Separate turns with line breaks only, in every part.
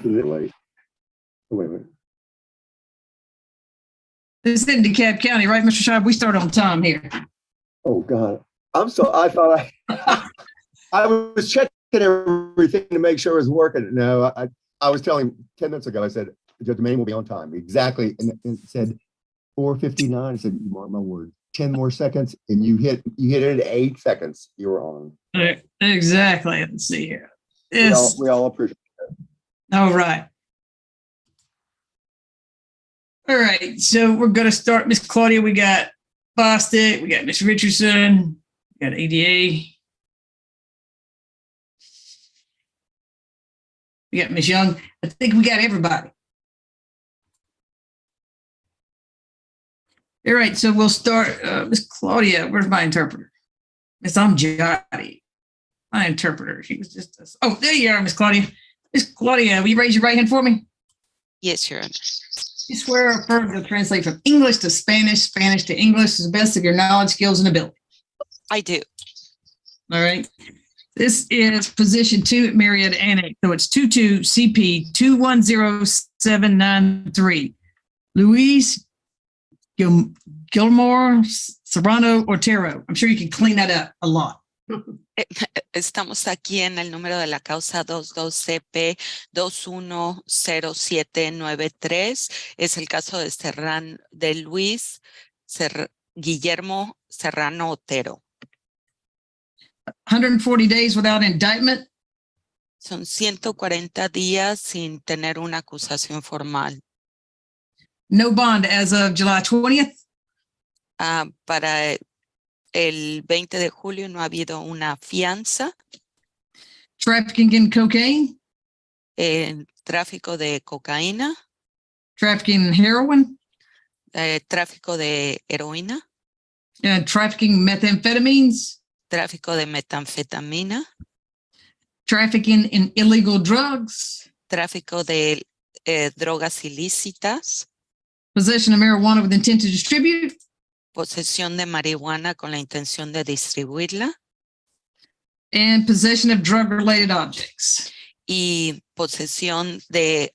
Is it late? Oh, wait a minute.
This is in DeKalb County, right, Mr. Scheib? We start on time here.
Oh, God. I thought I was checking everything to make sure it was working. No, I was telling him 10 minutes ago, I said, Judge Manning will be on time. Exactly. And it said 4:59. I said, you mark my word. 10 more seconds, and you hit it at 8 seconds. You were on.
Exactly. Let's see here.
We all appreciate it.
All right. All right. So we're going to start, Miss Claudia. We got Bostic. We got Miss Richardson. We got ADA. We got Miss Young. I think we got everybody. All right. So we'll start. Miss Claudia, where's my interpreter? Miss Amjadi. My interpreter. She was just. Oh, there you are, Miss Claudia. Miss Claudia, will you raise your right hand for me?
Yes, Your Honor.
You swear or affirm to translate from English to Spanish, Spanish to English to the best of your knowledge, skills, and ability.
I do.
All right. This is position 2 at Marietta Annex. So it's 22 CP 210793. Luis Gilmore Serrano Otero. I'm sure you can clean that up a lot.
Estamos aquí en el número de la causa 22CP 210793. Es el caso de Luis Guillermo Serrano Otero.
140 days without indictment.
Son 140 días sin tener una acusación formal.
No bond as of July 20th.
Para el 20 de julio no ha habido una fianza.
Trafficking in cocaine.
Tráfico de cocaína.
Trafficking in heroin.
Tráfico de heroína.
Trafficking methamphetamines.
Tráfico de metanfetamina.
Trafficking in illegal drugs.
Tráfico de drogas ilícitas.
Possession of marijuana with intent to distribute.
Posesión de marihuana con la intención de distribuirla.
And possession of drug-related objects.
Y posesión de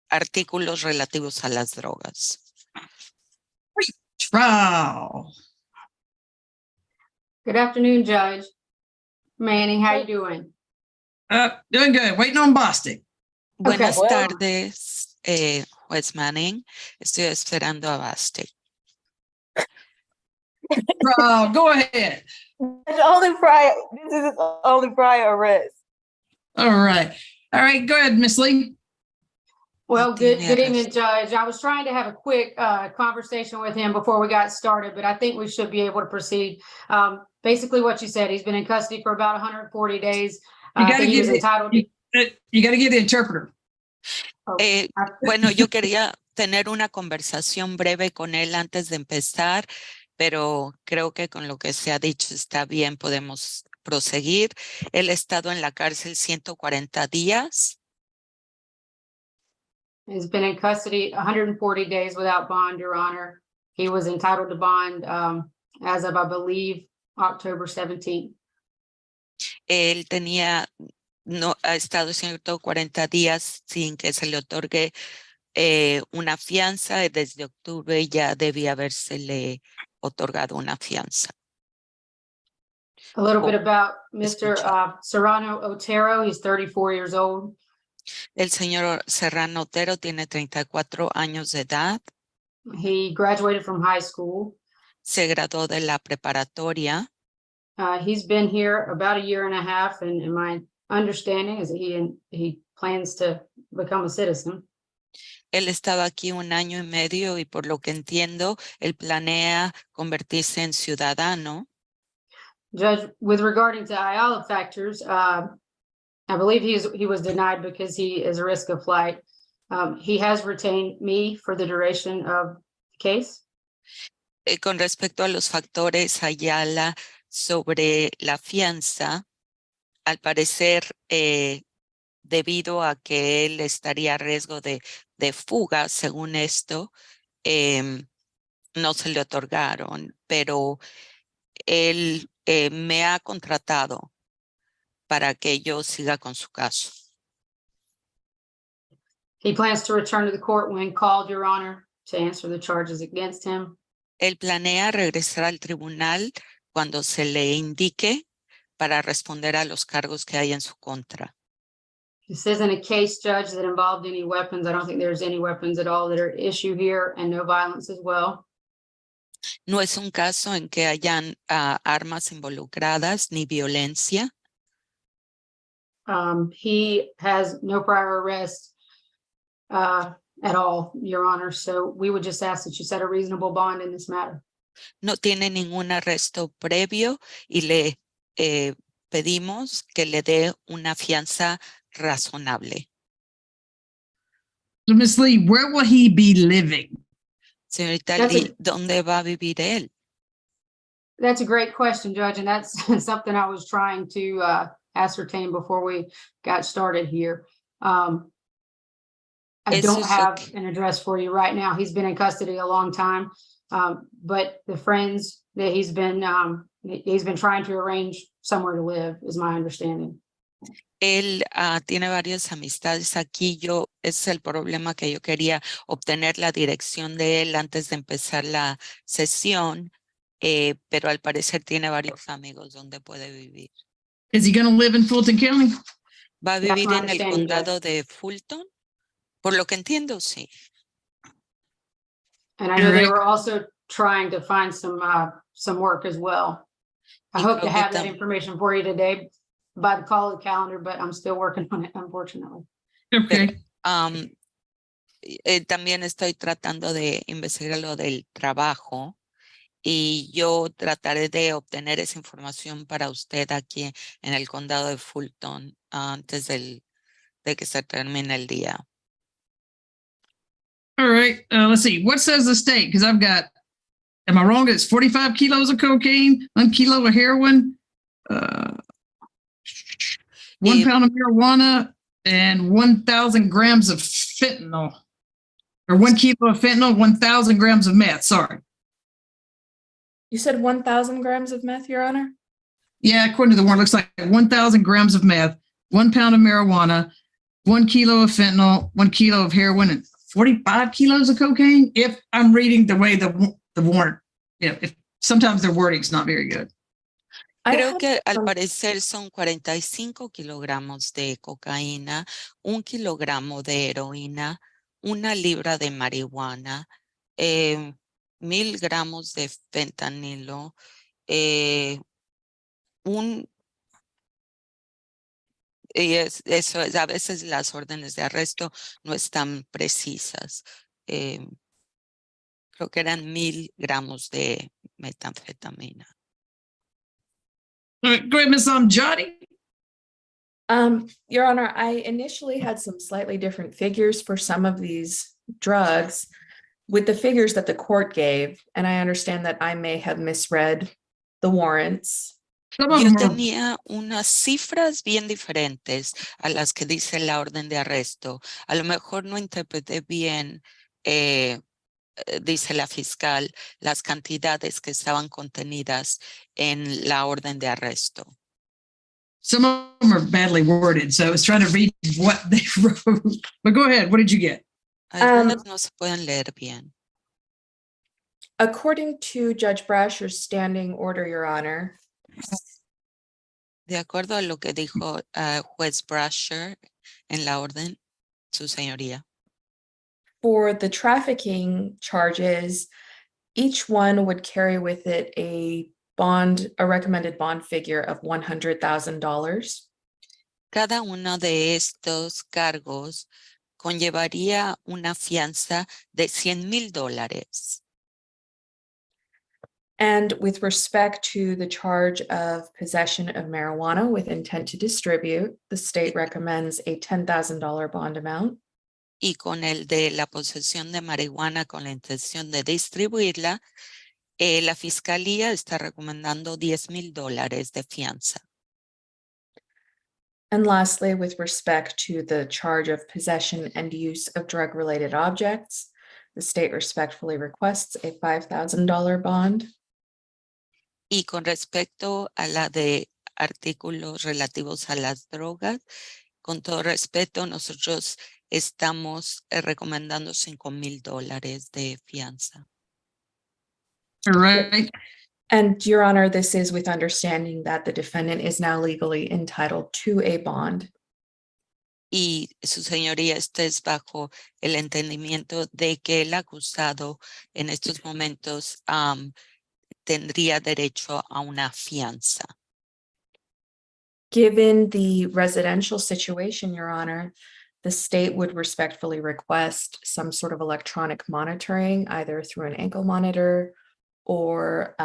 artículos relativos a las drogas.
Trial.
Good afternoon, Judge Manning. How you doing?
Doing good. Waiting on Bostic.
Buenas tardes, Juez Manning. Estoy esperando a Bostic.
Trial. Go ahead.
This is only prior arrest.
All right. All right. Go ahead, Miss Lee.
Well, good evening, Judge. I was trying to have a quick conversation with him before we got started, but I think we should be able to proceed. Basically what you said, he's been in custody for about 140 days.
You got to
he was entitled to.
You got to give the interpreter.
Bueno, yo quería tener una conversación breve con él antes de empezar, pero creo que con lo que se ha dicho está bien, podemos proseguir. Él ha estado en la cárcel 140 días.
He's been in custody 140 days without bond, Your Honor. He was entitled to bond as of, I believe, October 17th.
Él ha estado 140 días sin que se le otorgue una fianza. Desde octubre ya debía habérsele otorgado una fianza.
A little bit about Mr. Serrano Otero. He's 34 years old.
El señor Serrano Otero tiene 34 años de edad.
He graduated from high school.
Se graduó de la preparatoria.
He's been here about a year and a half, and my understanding is that he plans to become a citizen.
Él estaba aquí 1 año y medio y por lo que entiendo, él planea convertirse en ciudadano.
Judge, with regarding to Ayala factors, I believe he was denied because he is a risk of flight. He has retained me for the duration of the case.
Con respecto a los factores Ayala sobre la fianza, al parecer, debido a que él estaría a riesgo de fuga, según esto, no se le otorgaron, pero él me ha contratado para que yo siga con su caso.
He plans to return to the court when called, Your Honor, to answer the charges against him.
Él planea regresar al tribunal cuando se le indique para responder a los cargos que hay en su contra.
This isn't a case, Judge, that involved any weapons. I don't think there's any weapons at all that are at issue here, and no violence as well.
No es un caso en que hayan armas involucradas ni violencia.
He has no prior arrest at all, Your Honor. So we would just ask that you set a reasonable bond in this matter.
No tiene ningún arresto previo y le pedimos que le dé una fianza razonable.
So, Ms. Lee, where will he be living?
Señorita
That's
Lee, ¿dónde va a vivir él?
That's a great question, Judge, and that's something I was trying to ascertain before we got started here. I
Eso
don't
es
have
lo
an address for you right now. He's been in custody a long time. But the friends that he's been trying to arrange somewhere to live, is my understanding.
Él tiene varias amistades aquí. Es el problema que yo quería obtener la dirección de él antes de empezar la sesión, pero al parecer tiene varios amigos donde puede vivir.
Is he going to live in Fulton County?
¿Va a
That's
vivir
my
en el
understanding,
condado de Fulton? Por lo que entiendo, sí.
And I know they
Alright.
were also trying to find some work as well. I
Y
hope to
creo que
have that information for you today by the call of the calendar, but I'm still working on it, unfortunately.
Okay.
También estoy tratando de investigar lo del trabajo y yo trataré de obtener esa información para usted aquí en el condado de Fulton antes de que se termine el día.
All right. Let's see. What says the state? Because I've got, am I wrong? It's 45 kilos of cocaine, 1 kilo of heroin, 1 pound of marijuana, and 1,000 grams of fentanyl. Or 1 kilo of fentanyl, 1,000 grams of meth. Sorry.
You said 1,000 grams of meth, Your Honor?
Yeah, according to the warrant, it looks like 1,000 grams of meth, 1 pound of marijuana, 1 kilo of fentanyl, 1 kilo of heroin, and 45 kilos of cocaine. If I'm reading the way the warrant, if sometimes their wording's not very good.
Creo que al parecer son 45 kilogramos de cocaína, 1 kilogramo de heroína, 1 libra de marihuana, 1,000 gramos de fentanilo, eso es, a veces las órdenes de arresto no están precisas. Creo que eran 1,000 gramos de metanfetamina.
All right, go ahead, Ms. Jotty.
Your Honor, I initially had some slightly different figures for some of these drugs with the figures that the court gave, and I understand that I may have misread the warrants.
Some of
Yo
them are,
tenía unas cifras bien diferentes a las que dice la orden de arresto. A lo mejor no interpreté bien, dice la fiscal, las cantidades que estaban contenidas en la orden de arresto.
some of them are badly worded, so I was trying to read what they wrote. But go ahead, what did you get?
Algunas no se pueden leer bien.
According to Judge Brasher's standing order, Your Honor,
De acuerdo a lo que dijo juez Brasher en la orden, su señoría.
for the trafficking charges, each one would carry with it a recommended bond figure of $100,000.
Cada uno de estos cargos conllevaría una fianza de $100,000.
And with respect to the charge of possession of marijuana with intent to distribute, the state recommends a $10,000 bond amount.
Y con el de la posesión de marihuana con la intención de distribuirla, la fiscalía está recomendando $10,000 de fianza.
And lastly, with respect to the charge of possession and use of drug-related objects, the state respectfully requests a $5,000 bond.
Y con respecto a la de artículos relativos a las drogas, con todo respeto, nosotros estamos recomendando $5,000 de fianza.
All right.
And Your Honor, this is with understanding that the defendant is now legally entitled to a bond.
Y su señoría, este es bajo el entendimiento de que el acusado en estos momentos tendría derecho a una fianza.
Given the residential situation, Your Honor, the state would respectfully request some sort of electronic monitoring, either through an ankle monitor or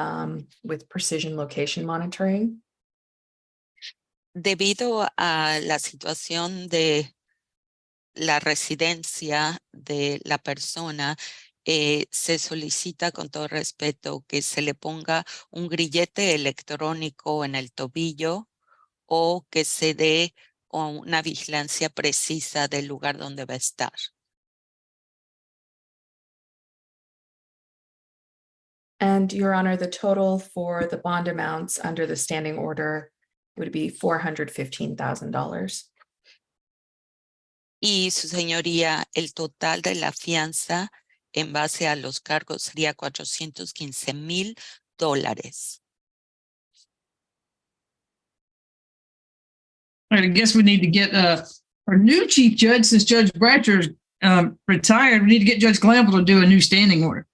with precision location monitoring.
Debido a la situación de la residencia de la persona, se solicita con todo respeto que se le ponga un grillete electrónico en el tobillo o que se dé una vigilancia precisa del lugar donde va a estar.
And Your Honor, the total for the bond amounts under the standing order would be $415,000.
Y su señoría, el total de la fianza en base a los cargos sería $415,000.
All right, I guess we need to get our new chief judge, since Judge Bratcher's retired, we need to get Judge Glanville to do a new standing order.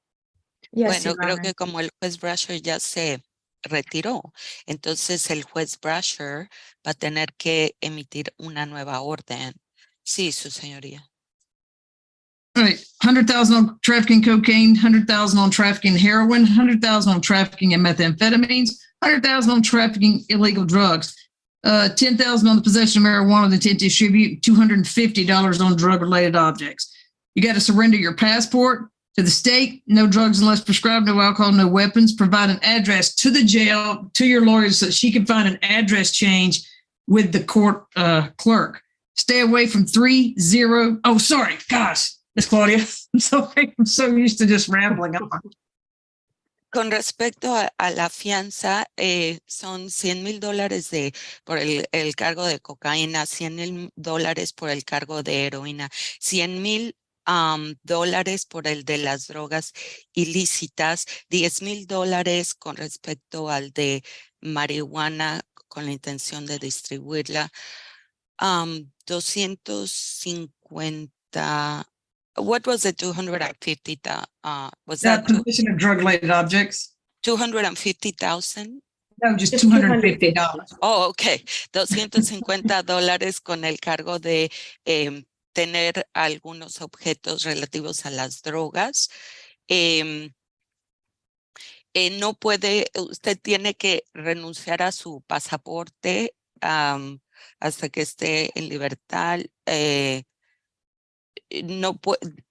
Yes,
Bueno,
Your
creo
Honor.
que como el juez Brasher ya se retiró, entonces el juez Brasher va a tener que emitir una nueva orden. Sí, su señoría.
All right, 100,000 on trafficking cocaine, 100,000 on trafficking heroin, 100,000 on trafficking and methamphetamines, 100,000 on trafficking illegal drugs, 10,000 on the possession of marijuana with intent to distribute, $250 on drug-related objects. You got to surrender your passport to the state, no drugs unless prescribed, no alcohol, no weapons. Provide an address to the jail, to your lawyer, so that she can find an address change with the court clerk. Stay away from 30. Oh, sorry, gosh, Miss Claudia. I'm sorry. I'm so used to just rambling on.
Con respecto a la fianza, son $100,000 por el cargo de cocaína, $100,000 por el cargo de heroína, $100,000 por el de las drogas ilícitas, $10,000 con respecto al de marihuana con la intención de distribuirla, 250. What was the 250? Was that
Possession of drug-related objects?
250,000?
No, just
Just
$250.
Oh, ok. $250 con el cargo de tener algunos objetos relativos a las drogas. No puede, usted tiene que renunciar a su pasaporte hasta que esté en libertad. No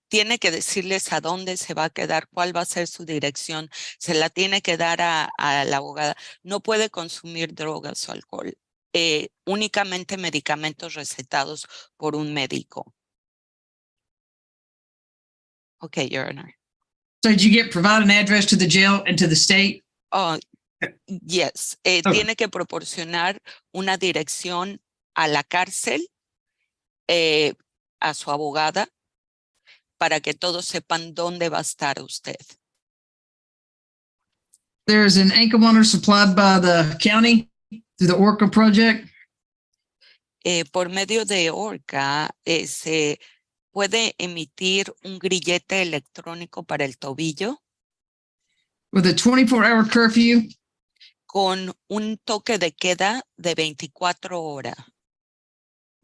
tiene que decirles a dónde se va a quedar, cuál va a ser su dirección, se la tiene que dar a la abogada. No puede consumir drogas o alcohol, únicamente medicamentos recetados por un médico. Okay, Your Honor.
So did you provide an address to the jail and to the state?
Oh, yes. Tiene que proporcionar una dirección a la cárcel, a su abogada, para que todos sepan dónde va a estar usted.
There's an ankle monitor supplied by the county through the Orca project.
Por medio de ORCA se puede emitir un grillete electrónico para el tobillo
With a 24-hour curfew.
con un toque de queda de 24 horas.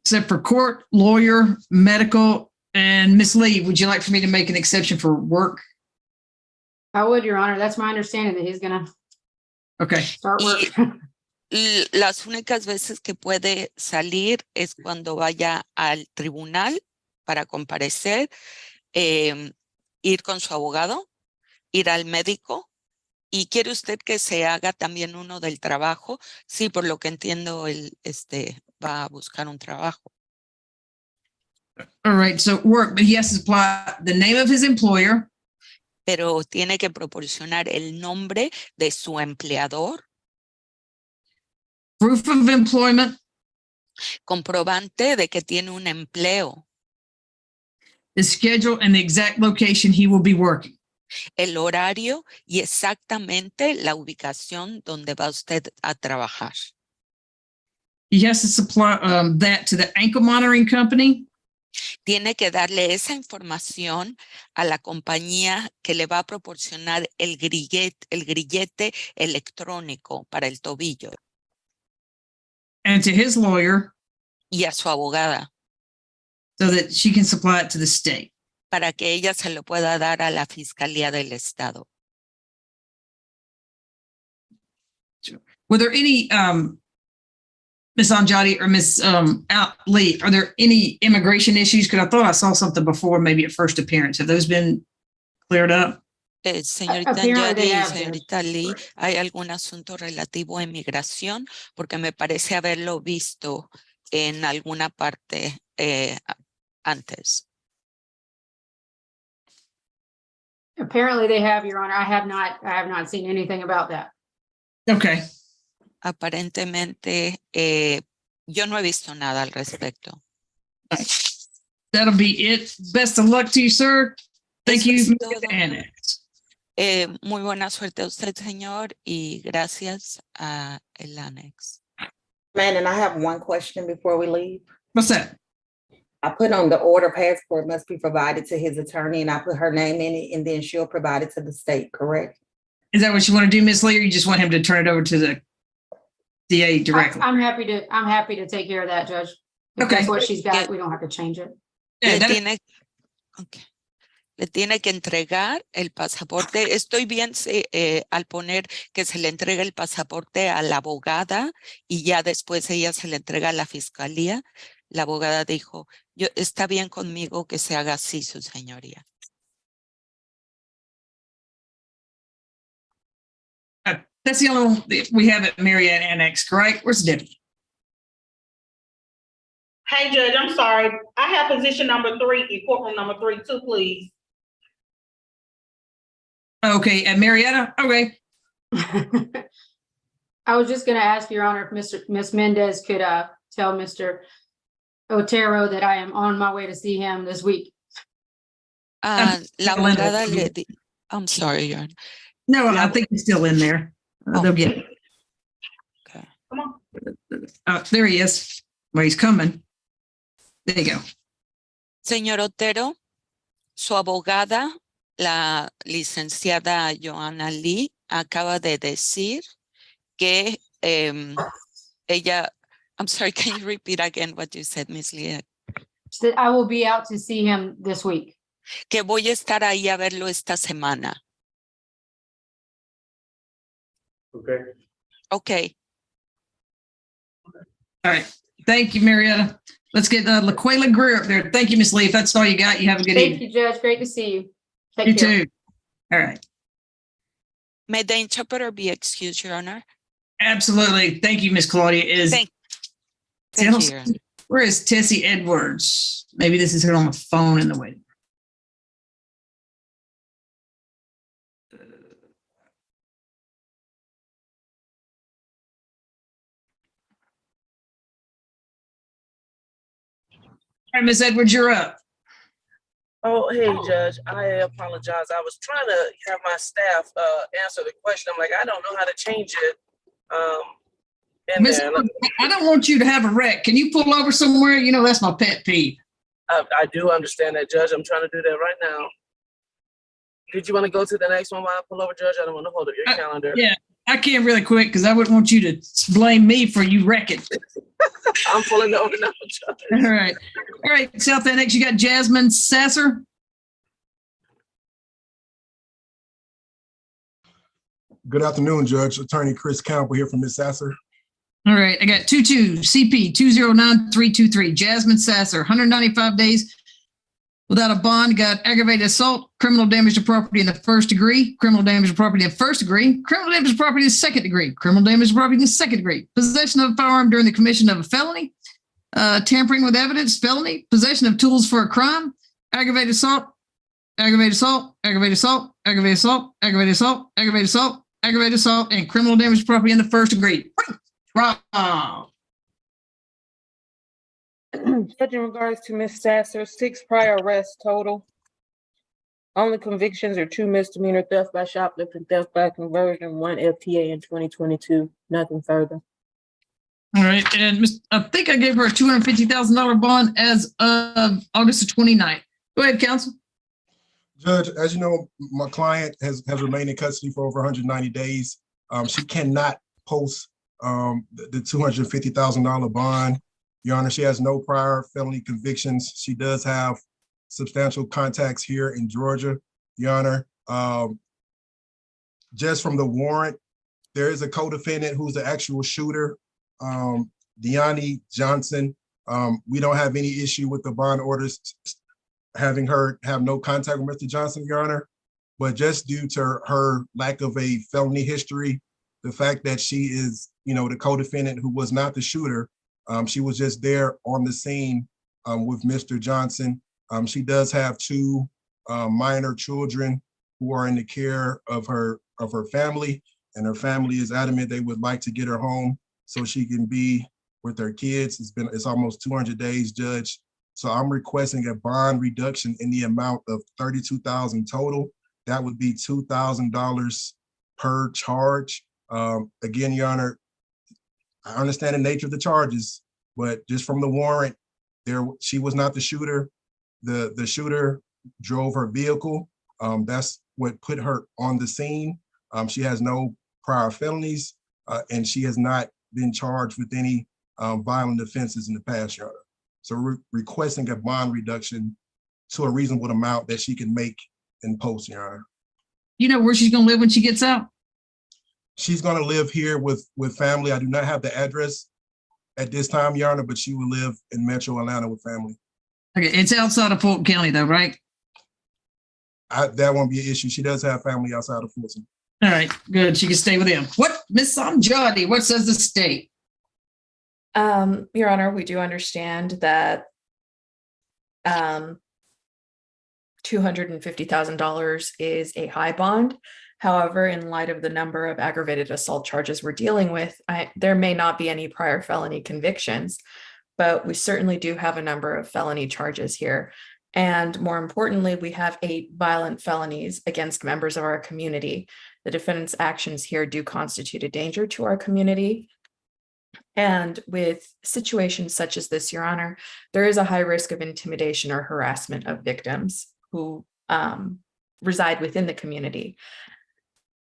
Except for court, lawyer, medical, and Miss Lee, would you like for me to make an exception for work?
I would, Your Honor. That's my understanding that he's gonna
Okay.
start work.
Las únicas veces que puede salir es cuando vaya al tribunal para comparecer, ir con su abogado, ir al médico. ¿Y quiere usted que se haga también uno del trabajo? Sí, por lo que entiendo, él va a buscar un trabajo.
All right. So work, but he has to supply the name of his employer.
Pero tiene que proporcionar el nombre de su empleador,
Proof of employment.
comprobante de que tiene un empleo,
the schedule, and the exact location he will be working.
el horario y exactamente la ubicación donde va usted a trabajar.
He has to supply that to the ankle monitoring company.
Tiene que darle esa información a la compañía que le va a proporcionar el grillete electrónico para el tobillo
And to his lawyer
y a su abogada
so that she can supply it to the state.
para que ella se lo pueda dar a la Fiscalía del Estado.
Were there any, Ms. Anjadi or Ms. Lee, are there any immigration issues? Because I thought I saw something before, maybe at first appearance. Have those been cleared up?
Señorita
Apparently they
Anjadi y
have,
señorita Lee, ¿hay algún asunto relativo a inmigración? Porque me parece haberlo visto en alguna parte antes.
Apparently they have, Your Honor. I have not seen anything about that.
Okay.
Aparentemente, yo no he visto nada al respecto.
That'll be it. Best of luck to you, sir. Thank
Eso
you.
es
Mr.
todo.
Annex.
Muy buena suerte a usted, señor, y gracias a el Annex.
Man, and I have one question before we leave.
What's that?
I put on the order passport must be provided to his attorney, and I put her name in it, and then she'll provide it to the state, correct?
Is that what you want to do, Ms. Lee, or you just want him to turn it over to the DA directly?
I'm happy to take care of that, Judge. If
Okay.
that's what she's got, we don't have to change it.
Yeah, that-
Le tiene que entregar el pasaporte. Estoy bien al poner que se le entrega el pasaporte a la abogada y ya después ella se le entrega a la fiscalía. La abogada dijo, está bien conmigo que se haga así, su señoría.
That's the only one that we have at Marietta Annex, correct? Where's Debbie?
Hey, Judge, I'm sorry. I have position number 3 in courtroom number 3 too, please.
Okay, at Marietta? Okay.
I was just gonna ask, Your Honor, if Ms. Mendez could tell Mr. Otero that I am on my way to see him this week.
La
Linda.
abogada le di, I'm sorry, Your Honor.
No, I think he's still in there. They'll get it.
Okay.
Come on.
There he is. Well, he's coming. There you go.
Señor Otero, su abogada, la licenciada Joanna Lee, acaba de decir que ella, I'm sorry, can you repeat again what you said, Ms. Lee?
She said I will be out to see him this week.
Que voy a estar ahí a verlo esta semana.
Okay.
Okay.
All right. Thank you, Marietta. Let's get LaQuela Greer up there. Thank you, Miss Lee. If that's all you got, you have a good
Thank
evening.
you, Judge. Great to see you. Take
You
care.
too. All right.
May the interpreter be excused, Your Honor?
Absolutely. Thank you, Miss Claudia.
Thank you, Your Honor.
Where is Tessie Edwards? Maybe this is her on the phone in the way. All right, Miss Edwards, you're up.
Oh, hey, Judge, I apologize. I was trying to have my staff answer the question. I'm like, I don't know how to change it.
Miss Edwards, I don't want you to have a wreck. Can you pull over somewhere? You know, that's my pet peeve.
I do understand that, Judge. I'm trying to do that right now. Did you want to go to the next one while I pull over, Judge? I don't want to hold up your calendar.
Yeah, I can really quick because I wouldn't want you to blame me for you wrecking.
I'm pulling over now, Judge.
All right. All right, South Annex, you got Jasmine Sasser.
Good afternoon, Judge. Attorney Chris Campbell here from Ms. Sasser.
All right, I got 22 CP 209323. Jasmine Sasser, 195 days without a bond. Got aggravated assault, criminal damage to property in the first degree, criminal damage to property in first degree, criminal damage to property in second degree, criminal damage to property in second degree, possession of a firearm during the commission of a felony, tampering with evidence, felony, possession of tools for a crime, aggravated assault, aggravated assault, aggravated assault, aggravated assault, aggravated assault, aggravated assault, aggravated assault, and criminal damage to property in the first degree. Wow.
Judge, in regards to Ms. Sasser, 6 prior arrests total. Only convictions are 2 misdemeanor theft by shoplifting, theft by conversion, 1 FTA in 2022, nothing further.
All right, and I think I gave her a $250,000 bond as of August the 29th. Go ahead, counsel.
Judge, as you know, my client has remained in custody for over 190 days. She cannot post the $250,000 bond. Your Honor, she has no prior felony convictions. She does have substantial contacts here in Georgia, Your Honor. Just from the warrant, there is a co-defendant who's the actual shooter, Deani Johnson. We don't have any issue with the bond orders having her have no contact with Mr. Johnson, Your Honor. But just due to her lack of a felony history, the fact that she is, the co-defendant who was not the shooter, she was just there on the scene with Mr. Johnson. She does have 2 minor children who are in the care of her family, and her family is adamant they would like to get her home so she can be with her kids. It's almost 200 days, Judge. So I'm requesting a bond reduction in the amount of $32,000 total. That would be $2,000 per charge. Again, Your Honor, I understand the nature of the charges, but just from the warrant, she was not the shooter. The shooter drove her vehicle. That's what put her on the scene. She has no prior felonies, and she has not been charged with any violent offenses in the past, Your Honor. So we're requesting a bond reduction to a reasonable amount that she can make in post, Your Honor.
You know where she's going to live when she gets out?
She's going to live here with family. I do not have the address at this time, Your Honor, but she will live in Metro Atlanta with family.
Okay, it's outside of Fulton County though, right?
That won't be an issue. She does have family outside of Fulton.
All right, good. She can stay with them. What, Ms. Samjadi, what says the state?
Your Honor, we do understand that $250,000 is a high bond. However, in light of the number of aggravated assault charges we're dealing with, there may not be any prior felony convictions, but we certainly do have a number of felony charges here. And more importantly, we have 8 violent felonies against members of our community. The defendant's actions here do constitute a danger to our community. And with situations such as this, Your Honor, there is a high risk of intimidation or harassment of victims who reside within the community.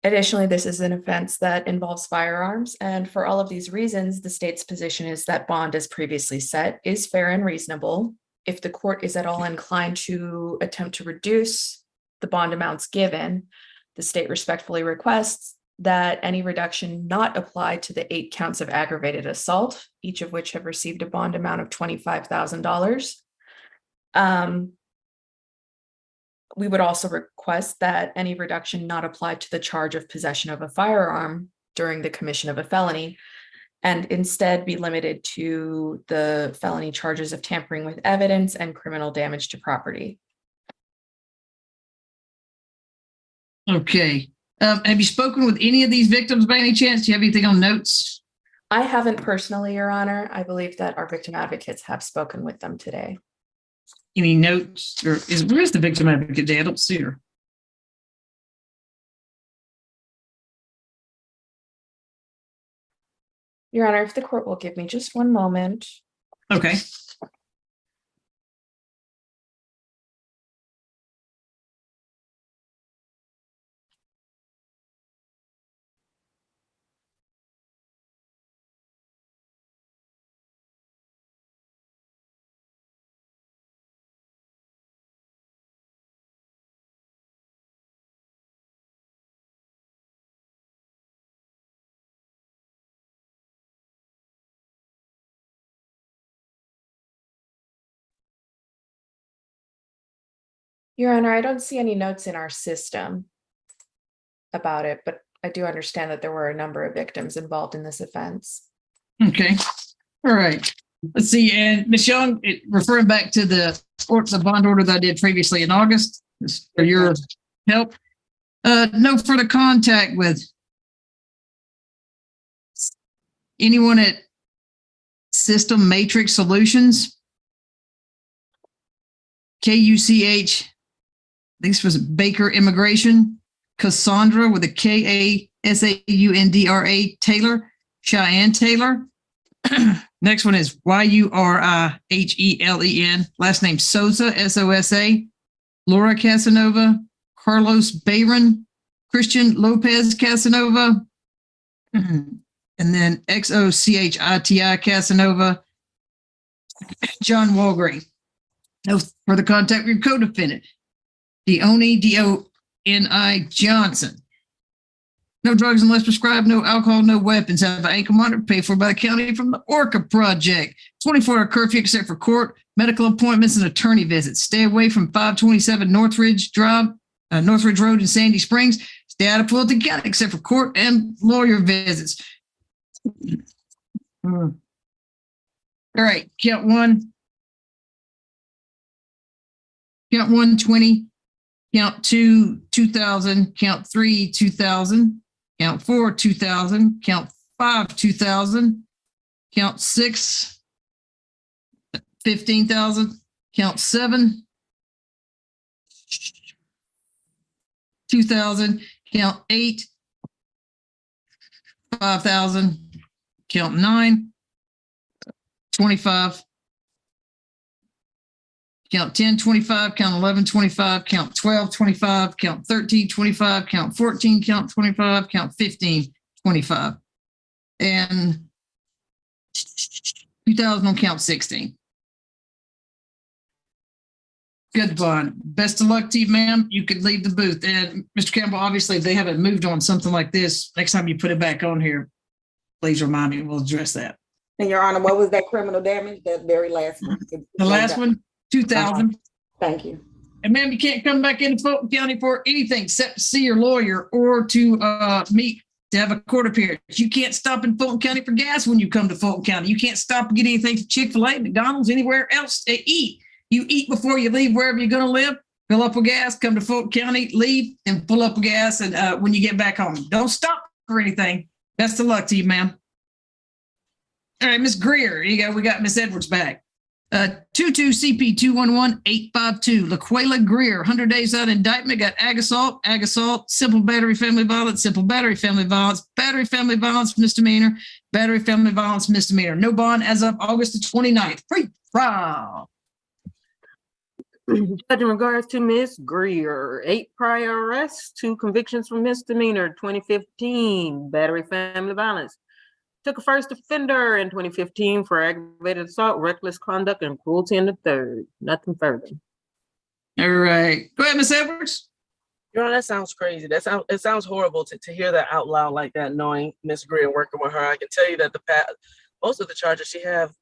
Additionally, this is an offense that involves firearms. And for all of these reasons, the state's position is that bond, as previously set, is fair and reasonable. If the court is at all inclined to attempt to reduce the bond amounts given, the state respectfully requests that any reduction not apply to the 8 counts of aggravated assault, each of which have received a bond amount of $25,000. We would also request that any reduction not apply to the charge of possession of a firearm during the commission of a felony, and instead be limited to the felony charges of tampering with evidence and criminal damage to property.
Okay. Have you spoken with any of these victims by any chance? Do you have anything on notes?
I haven't personally, Your Honor. I believe that our victim advocates have spoken with them today.
Any notes? Or where's the victim advocate day? I don't see her.
Your Honor, if the court will give me just one moment.
Okay.
Your Honor, I don't see any notes in our system about it, but I do understand that there were a number of victims involved in this offense.
Okay. All right. Let's see. And Ms. Young, referring back to the bond order that I did previously in August, for your help. No further contact with anyone at System Matrix Solutions. KUCH, I think this was Baker Immigration, Cassandra with a KASAUNDRA Taylor, Cheyenne Taylor. Next one is YURIHELEN, last name Sosa, SOSA, Laura Casanova, Carlos Bayron, Christian Lopez Casanova, and then XOCHITI Casanova, John Walgrave. No further contact with your co-defendant. Dione, DONI Johnson. No drugs unless prescribed, no alcohol, no weapons. Have an ankle monitor paid for by the county from the Orca Project. 24-hour curfew except for court, medical appointments, and attorney visits. Stay away from 527 Northridge Drive, Northridge Road in Sandy Springs. Stay out of Fulton County except for court and lawyer visits. All right, count one. Count 1, 20. Count 2, 2,000. Count 3, 2,000. Count 4, 2,000. Count 5, 2,000. Count 6, 15,000. Count 7, 2,000. Count 8, 5,000. Count 9, 25. Count 10, 25, count 11, 25, count 12, 25, count 13, 25, count 14, count 25, count 15, 25. And 2,000 on count 16. Good, Vaughn. Best of luck to you, ma'am. You could leave the booth. And Mr. Campbell, obviously, if they haven't moved on something like this, next time you put it back on here, please remind me. We'll address that.
And Your Honor, what was that criminal damage? That very last one.
The last one, 2,000.
Thank you.
And ma'am, you can't come back into Fulton County for anything except to see your lawyer or to meet to have a court appearance. You can't stop in Fulton County for gas when you come to Fulton County. You can't stop and get anything from Chick-fil-A, McDonald's, anywhere else to eat. You eat before you leave wherever you're going to live, fill up with gas, come to Fulton County, leave, and fill up with gas and when you get back home. Don't stop for anything. Best of luck to you, ma'am. All right, Miss Greer, here you go. We got Miss Edwards back. 22 CP 211852, Laquela Greer, 100 days out indictment, got ag assault, simple battery family violence, battery family violence misdemeanor, battery family violence misdemeanor. No bond as of August the 29th. Free trial.
Judge, in regards to Ms. Greer, 8 prior arrests, 2 convictions for misdemeanor, 2015, battery family violence. Took a first offender in 2015 for aggravated assault, reckless conduct, and cruelty in the third. Nothing further.
All right. Go ahead, Miss Edwards.
You know, that sounds crazy. It sounds horrible to hear that out loud like that, knowing Miss Greer working with her. I can tell you that most of the charges she have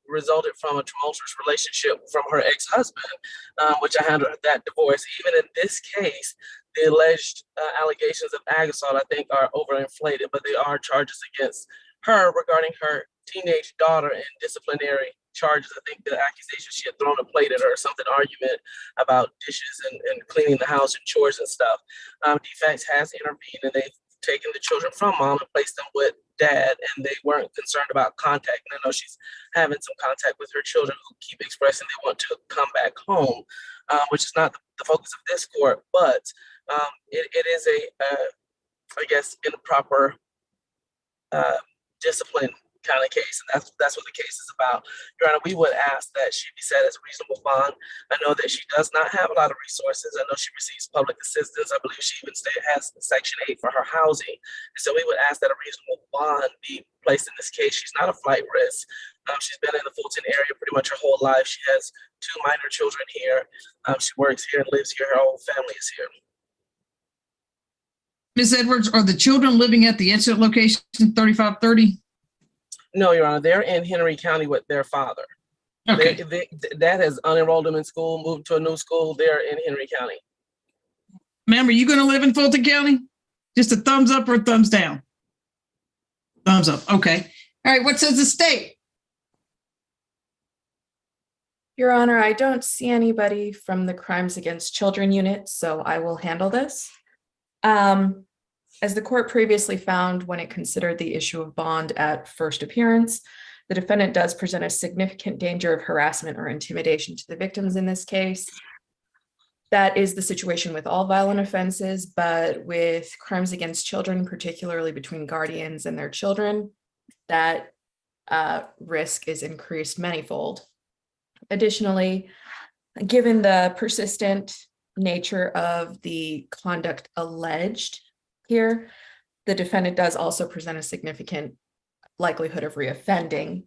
resulted from a tumultuous relationship from her ex-husband, which I handled that divorce. Even in this case, the alleged allegations of ag assault, I think, are overinflated, but they are charges against her regarding her teenage daughter in disciplinary charges. I think the accusation she had thrown a plate at her or something, argument about dishes and cleaning the house and chores and stuff. DFACS has intervened and they've taken the children from mom and placed them with dad, and they weren't concerned about contact. And I know she's having some contact with her children who keep expressing they want to come back home, which is not the focus of this court, but it is I guess, improper discipline kind of case, and that's what the case is about. Your Honor, we would ask that she be set as a reasonable bond. I know that she does not have a lot of resources. I know she receives public assistance. I believe she even has Section 8 for her housing. And so we would ask that a reasonable bond be placed in this case. She's not a flight risk. She's been in the Fulton area pretty much her whole life. She has 2 minor children here. She works here and lives here. Her whole family is here.
Ms. Edwards, are the children living at the incident location 3530?
No, Your Honor, they're in Henry County with their father.
Okay.
Dad has unenrolled them in school, moved to a new school. They're in Henry County.
Ma'am, are you going to live in Fulton County? Just a thumbs up or a thumbs down? Thumbs up. Okay. All right. What says the state?
Your Honor, I don't see anybody from the Crimes Against Children unit, so I will handle this. As the court previously found when it considered the issue of bond at first appearance, The defendant does present a significant danger of harassment or intimidation to the victims in this case. That is the situation with all violent offenses, but with crimes against children, particularly between guardians and their children, that risk is increased manyfold. Additionally, given the persistent nature of the conduct alleged here, the defendant does also present a significant likelihood of reoffending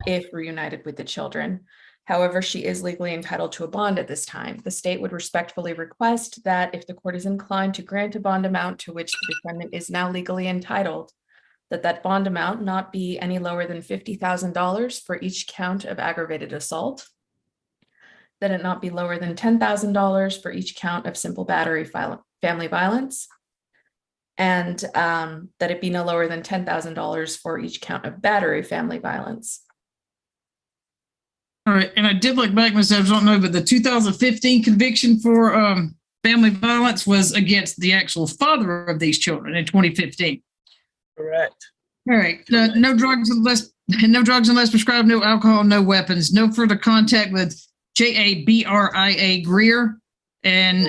if reunited with the children. However, she is legally entitled to a bond at this time. The state would respectfully request that if the court is inclined to grant a bond amount to which the defendant is now legally entitled, that bond amount not be any lower than $50,000 for each count of aggravated assault, that it not be lower than $10,000 for each count of simple battery family violence, and that it be no lower than $10,000 for each count of battery family violence.
All right, and I did look back myself, I don't know, but the 2015 conviction for family violence was against the actual father of these children in 2015.
Correct.
All right, no drugs unless prescribed, no alcohol, no weapons, no further contact with Jabria Greer, and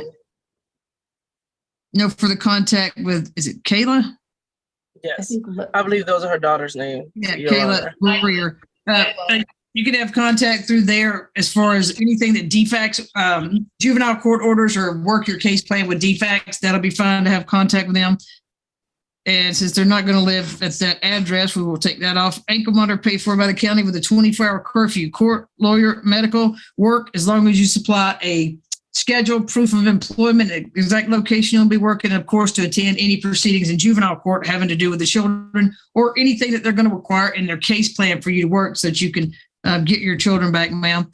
no further contact with, is it Kayla?
Yes, I believe those are her daughter's name.
Yeah, Kayla Greer. You can have contact through there as far as anything that defects, juvenile court orders, or work your case plan with defects. That'll be fine to have contact with them. And since they're not going to live at that address, we will take that off. Ankle monitor paid for by the county with a 24-hour curfew. Court, lawyer, medical, work, as long as you supply a scheduled proof of employment, exact location you'll be working, of course, to attend any proceedings in juvenile court having to do with the children, or anything that they're going to require in their case plan for you to work so that you can get your children back, ma'am.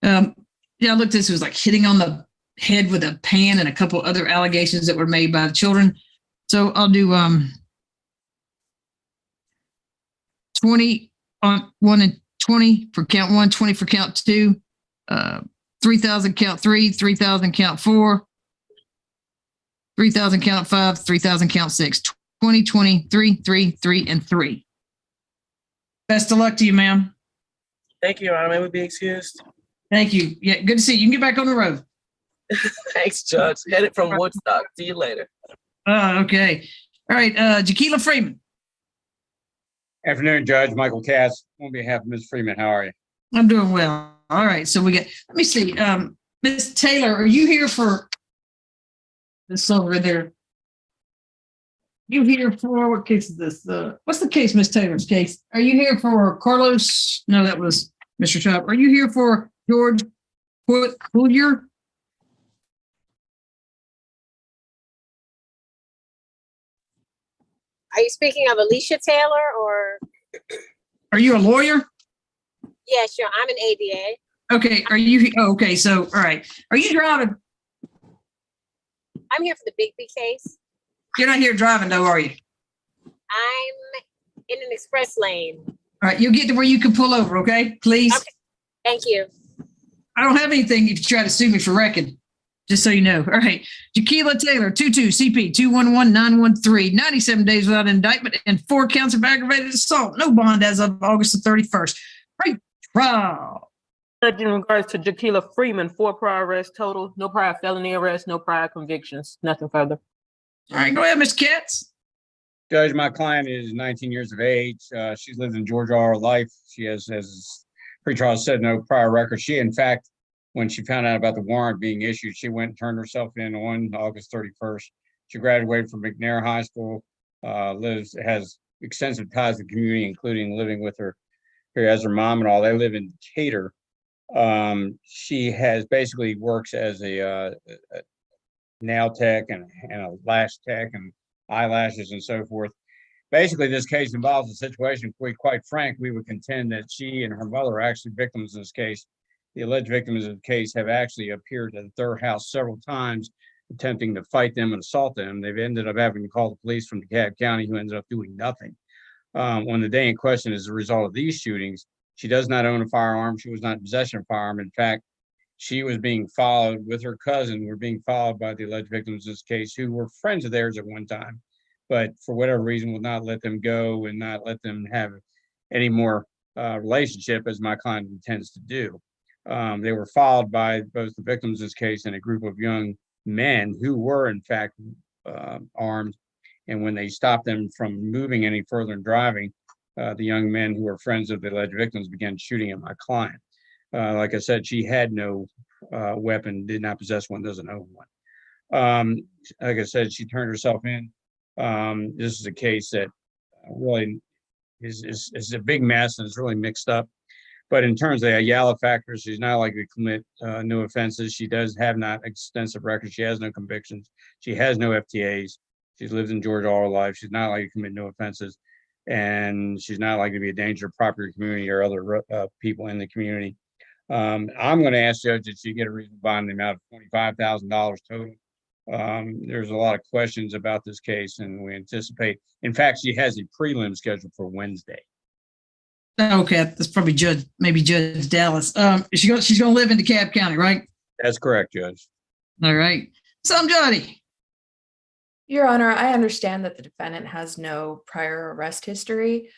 Yeah, I looked at this. It was like hitting on the head with a pan and a couple other allegations that were made by the children. So I'll do 20 on 1 and 20 for count 1, 20 for count 2, 3,000 count 3, 3,000 count 4, 3,000 count 5, 3,000 count 6, 20, 20, 3, 3, 3, and 3. Best of luck to you, ma'am.
Thank you, Your Honor. May we be excused?
Thank you. Yeah, good to see you. You can get back on the road.
Thanks, Judge. Headed from Woodstock. See you later.
Okay. All right. Jaquila Freeman.
Afternoon, Judge. Michael Cass on behalf of Ms. Freeman. How are you?
I'm doing well. All right. So let me see. Ms. Taylor, are you here for this over there? You here for, what case is this? What's the case, Ms. Taylor's case? Are you here for Carlos? No, that was Mr. Chubb. Are you here for George Hoolier?
Are you speaking of Alicia Taylor or?
Are you a lawyer?
Yeah, sure. I'm an ABA.
Okay. Are you? Oh, okay. So, all right. Are you driving?
I'm here for the Bigby case.
You're not here driving, though, are you?
I'm in an express lane.
All right. You'll get to where you can pull over. Okay, please.
Okay. Thank you.
I don't have anything if you try to sue me for wrecking. Just so you know. All right. Jaquila Taylor, 22 CP 211913, 97 days without indictment and 4 counts of aggravated assault. No bond as of August the 31st. Great trial.
Judge, in regards to Jaquila Freeman, 4 prior arrests total, no prior felony arrests, no prior convictions, nothing further.
All right. Go ahead, Ms. Katz.
Judge, my client is 19 years of age. She's lived in Georgia all her life. She has, as pretrial said, no prior record. She, in fact, when she found out about the warrant being issued, she went and turned herself in on August 31st. She graduated from McNair High School, has extensive ties to the community, including living with her here as her mom and all. They live in Decatur. She has basically works as a nail tech and a lash tech and eyelashes and so forth. Basically, this case involves a situation, to be quite frank, we would contend that she and her mother are actually victims in this case. The alleged victims of the case have actually appeared at their house several times, attempting to fight them and assault them. They've ended up having to call the police from DeKalb County, who ended up doing nothing. On the day in question, as a result of these shootings, she does not own a firearm. She was not in possession of a firearm. In fact, she was being followed with her cousin, were being followed by the alleged victims of this case, who were friends of theirs at one time, but for whatever reason would not let them go and not let them have any more relationship as my client intends to do. They were followed by both the victims in this case and a group of young men who were in fact armed. And when they stopped them from moving any further and driving, the young men who were friends of the alleged victims began shooting at my client. Like I said, she had no weapon, did not possess one, doesn't own one. Like I said, she turned herself in. This is a case that really is a big mess and it's really mixed up. But in terms of the Ayala factors, she's not likely to commit new offenses. She does have not extensive records. She has no convictions. She has no FTAs. She's lived in Georgia all her life. She's not likely to commit no offenses. And she's not likely to be a danger to property, community, or other people in the community. I'm going to ask Judge that she get a reasonable bond in the amount of $25,000 total. There's a lot of questions about this case, and we anticipate. In fact, she has a prelim scheduled for Wednesday.
Okay, that's probably maybe Judge Dallas. She's going to live in DeKalb County, right?
That's correct, Judge.
All right. Jody.
Your Honor, I understand that the defendant has no prior arrest history,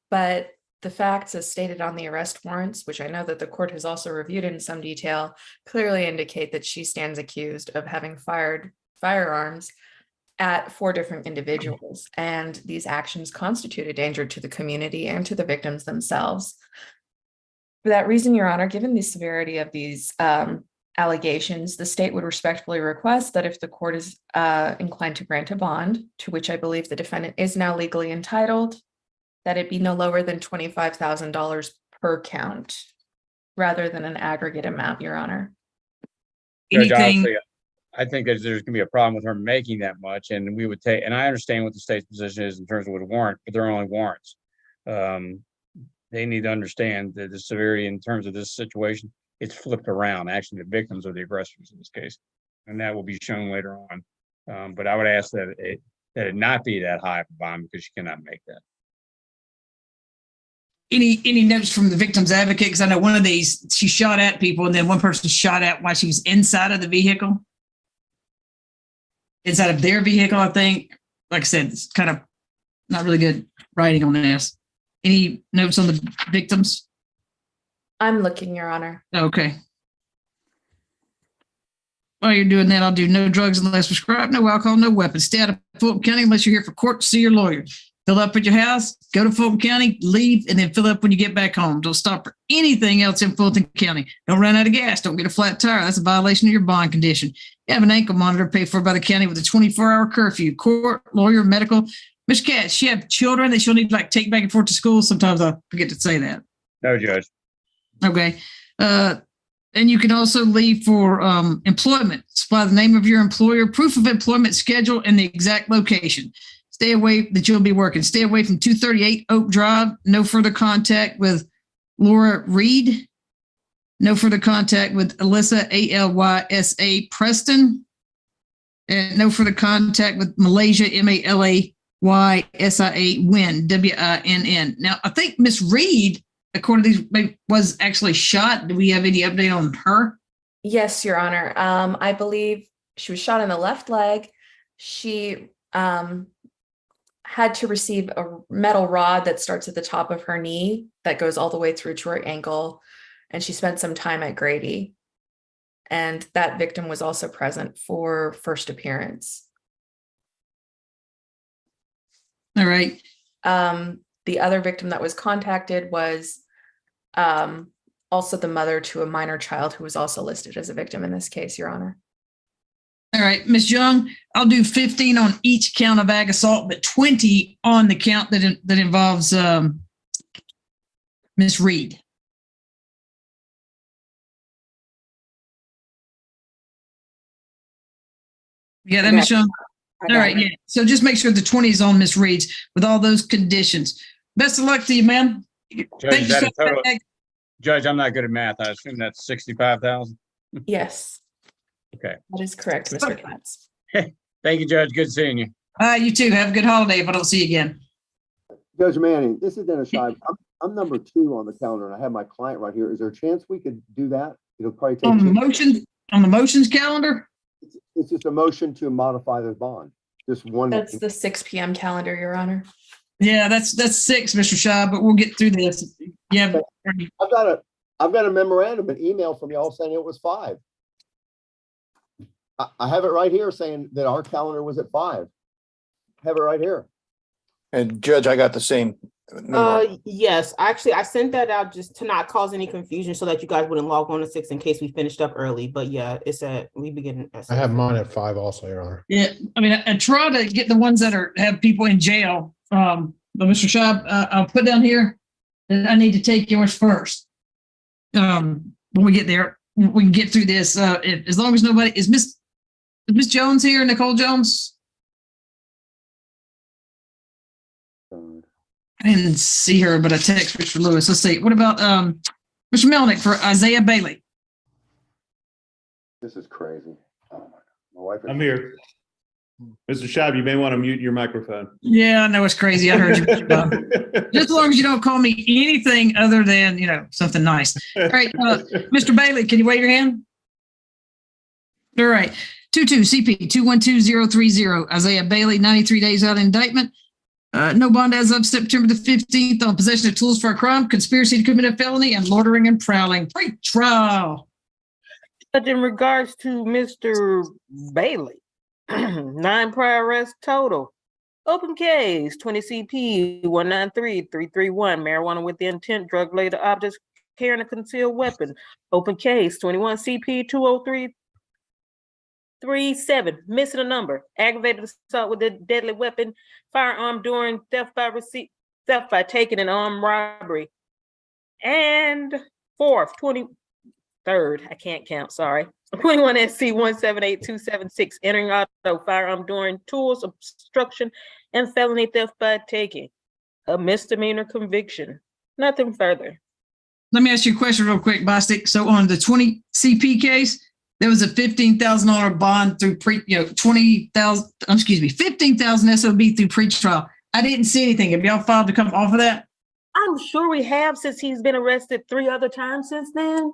but the facts as stated on the arrest warrants, which I know that the court has also reviewed in some detail, clearly indicate that she stands accused of having fired firearms at 4 different individuals, and these actions constitute a danger to the community and to the victims themselves. For that reason, Your Honor, given the severity of these allegations, the state would respectfully request that if the court is inclined to grant a bond, to which I believe the defendant is now legally entitled, that it be no lower than $25,000 per count, rather than an aggregate amount, Your Honor.
Judge, honestly, I think that there's going to be a problem with her making that much, and we would take. And I understand what the state's position is in terms of what a warrant, but they're only warrants. They need to understand that the severity in terms of this situation. It's flipped around. Actually, the victims are the aggressors in this case, and that will be shown later on. But I would ask that it not be that high of a bond because she cannot make that.
Any notes from the victim's advocate? Because I know one of these, she shot at people, and then one person shot at while she was inside of the vehicle. Inside of their vehicle, I think. Like I said, it's kind of not really good writing on this. Any notes on the victims?
I'm looking, Your Honor.
Okay. While you're doing that, I'll do no drugs unless prescribed, no alcohol, no weapons. Stay out of Fulton County unless you're here for court to see your lawyer. Fill up at your house, go to Fulton County, leave, and then fill up when you get back home. Don't stop for anything else in Fulton County. Don't run out of gas. Don't get a flat tire. That's a violation of your bond condition. You have an ankle monitor paid for by the county with a 24-hour curfew. Court, lawyer, medical. Ms. Katz, she have children that she'll need to take back and forth to school. Sometimes I forget to say that.
No, Judge.
Okay. And you can also leave for employment. Supply the name of your employer, proof of employment schedule, and the exact location. Stay away that you'll be working. Stay away from 238 Oak Drive. No further contact with Laura Reed. No further contact with Alyssa, Alysa Preston. And no further contact with Malaysia, Malaysia Winn, Winn. Now, I think Miss Reed, according to these, was actually shot. Do we have any update on her?
Yes, Your Honor. I believe she was shot in the left leg. She had to receive a metal rod that starts at the top of her knee that goes all the way through to her ankle. And she spent some time at Grady. And that victim was also present for first appearance.
All right.
The other victim that was contacted was also the mother to a minor child who was also listed as a victim in this case, Your Honor.
All right, Ms. Young, I'll do 15 on each count of ag assault, but 20 on the count that involves Ms. Reed. Yeah, that Ms. Young. All right, yeah. So just make sure the 20 is on Ms. Reed's with all those conditions. Best of luck to you, ma'am.
Judge, Judge, I'm not good at math. I assume that's 65,000.
Yes.
Okay.
That is correct, Mr. Katz.
Thank you, Judge. Good seeing you.
You too. Have a good holiday if I don't see you again.
Judge Manning, this is Dennis Shive. I'm number 2 on the calendar, and I have my client right here. Is there a chance we could do that? It'll probably take
on the motions calendar.
It's just a motion to modify the bond. Just one.
That's the 6 p.m. calendar, Your Honor.
Yeah, that's 6, Mr. Shaw, but we'll get through this. Yeah.
I've got a memorandum, an email from y'all saying it was 5. I have it right here saying that our calendar was at 5. I have it right here.
And Judge, I got the same.
Yes, actually, I sent that out just to not cause any confusion so that you guys wouldn't log on to 6 in case we finished up early. But yeah, we begin at 6.
I have mine at 5 also, Your Honor.
Yeah, I mean, I try to get the ones that have people in jail. But Mr. Shaw, I'll put down here that I need to take yours first. When we get there, we can get through this. As long as nobody is Miss Jones here, Nicole Jones. I didn't see her, but I text Mr. Lewis. Let's see. What about Mr. Melnick for Isaiah Bailey?
This is crazy. Oh my wife.
I'm here. Mr. Shab, you may want to mute your microphone.
Yeah, I know it's crazy. I heard you. Just as long as you don't call me anything other than, something nice. All right. Mr. Bailey, can you wave your hand? All right. 22 CP 212030. Isaiah Bailey, 93 days out of indictment. No bond as of September the 15th on possession of tools for a crime, conspiracy to commit a felony, and loitering and prowling. Pre-trial.
But in regards to Mr. Bailey, 9 prior arrests total. Open case, 20 CP 193331, marijuana with the intent, drug-related objects, carrying a concealed weapon. Open case, 21 CP 20337, missing a number, aggravated assault with a deadly weapon, firearm during theft by taking an armed robbery. And 23rd, I can't count, sorry. 21 SC 178276, entering auto, firearm during tools, obstruction, and felony theft by taking. A misdemeanor conviction. Nothing further.
Let me ask you a question real quick, Bostic. So on the 20 CP case, there was a $15,000 bond through 15,000 SOB through pre-trial. I didn't see anything. Have y'all filed to come off of that?
I'm sure we have, since he's been arrested 3 other times since then.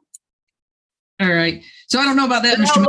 All right. So I don't know about that, Mr.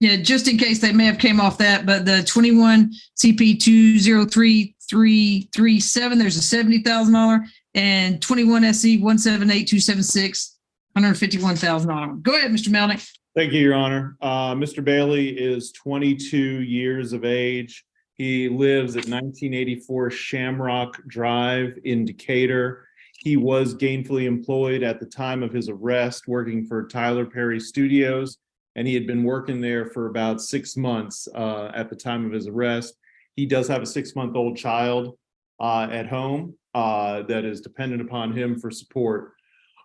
Yeah, just in case they may have came off that, but the 21 CP 203337, there's a $70,000, and 21 SC 178276, $151,000. Go ahead, Mr. Melnick.
Thank you, Your Honor. Mr. Bailey is 22 years of age. He lives at 1984 Shamrock Drive in Decatur. He was gainfully employed at the time of his arrest, working for Tyler Perry Studios, and he had been working there for about 6 months at the time of his arrest. He does have a 6-month-old child at home that is dependent upon him for support.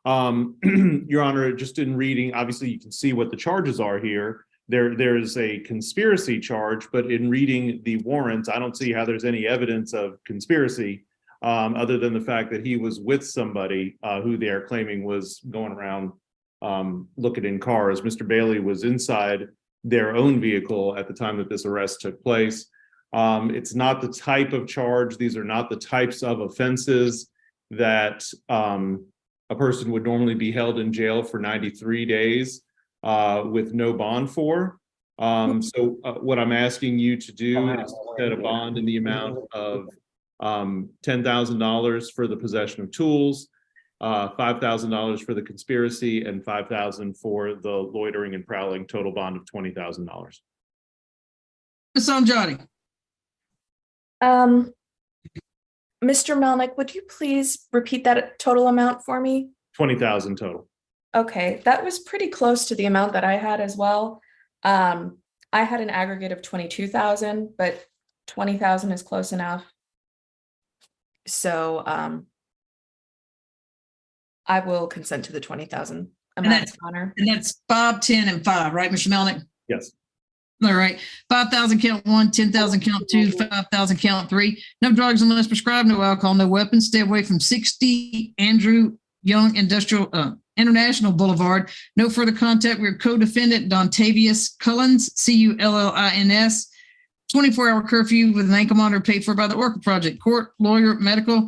Your Honor, just in reading, obviously you can see what the charges are here. There's a conspiracy charge, but in reading the warrants, I don't see how there's any evidence of conspiracy. Other than the fact that he was with somebody who they are claiming was going around looking in cars. Mr. Bailey was inside their own vehicle at the time that this arrest took place. It's not the type of charge. These are not the types of offenses that a person would normally be held in jail for 93 days with no bond for. So what I'm asking you to do is set a bond in the amount of $10,000 for the possession of tools, $5,000 for the conspiracy, and $5,000 for the loitering and prowling, total bond of $20,000.
Ms. Amjadi.
Mr. Melnick, would you please repeat that total amount for me?
20,000 total.
Okay, that was pretty close to the amount that I had as well. I had an aggregate of 22,000, but 20,000 is close enough. So I will consent to the 20,000 amount, Honor.
And that's 5, 10, and 5, right, Mr. Melnick?
Yes.
All right. 5,000 count 1, 10,000 count 2, 5,000 count 3. No drugs unless prescribed, no alcohol, no weapons. Stay away from 60 Andrew Young International Boulevard. No further contact. We're co-defendant Dontavius Cullins, Cullins. 24-hour curfew with an ankle monitor paid for by the Orca Project. Court, lawyer, medical,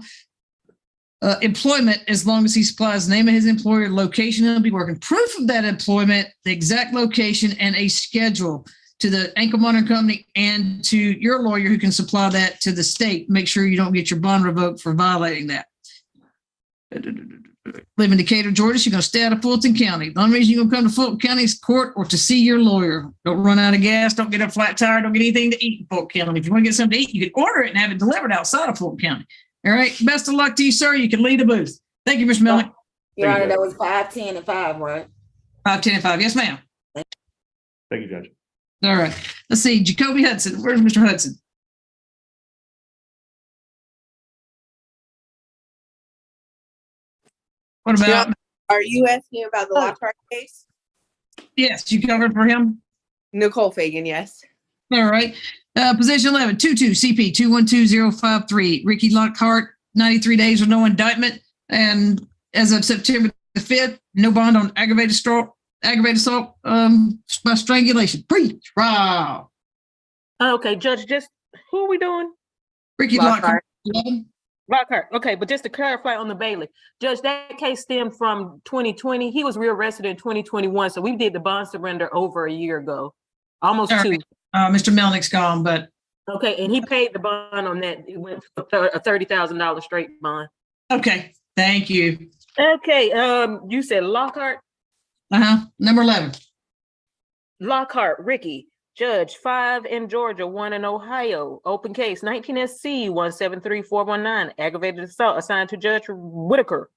employment, as long as he supplies the name of his employer, location he'll be working, proof of that employment, the exact location, and a schedule. to the ankle monitoring company and to your lawyer who can supply that to the state. Make sure you don't get your bond revoked for violating that. Live in Decatur, Georgia, so you're going to stay out of Fulton County. The only reason you're going to come to Fulton County's court or to see your lawyer. Don't run out of gas. Don't get a flat tire. Don't get anything to eat in Fulton County. If you want to get something to eat, you can order it and have it delivered outside of Fulton County. All right. Best of luck to you, sir. You can lead the booth. Thank you, Mr. Melick.
Your Honor, that was 5, 10, and 5, right?
5, 10, and 5. Yes, ma'am.
Thank you, Judge.
All right. Let's see. Jacoby Hudson. Where's Mr. Hudson? What about?
Are you asking about the Lockhart case?
Yes, you covered for him.
Nicole Fagan, yes.
All right. Position 11, 22 CP 212053. Ricky Lockhart, 93 days with no indictment. And as of September the 5th, no bond on aggravated assault by strangulation. Pre-trial.
Okay, Judge, just who are we doing?
Ricky Lockhart.
Lockhart. Okay, but just to clarify on the Bailey, Judge, that case stemmed from 2020. He was rearrested in 2021, so we did the bond surrender over a year ago, almost two.
Mr. Melnick's gone, but
okay, and he paid the bond on that. It went for a $30,000 straight bond.
Okay, thank you.
Okay, you said Lockhart.
Number 11.
Lockhart, Ricky. Judge, 5 in Georgia, 1 in Ohio. Open case, 19 SC 173419. Aggravated assault assigned to Judge Whitaker.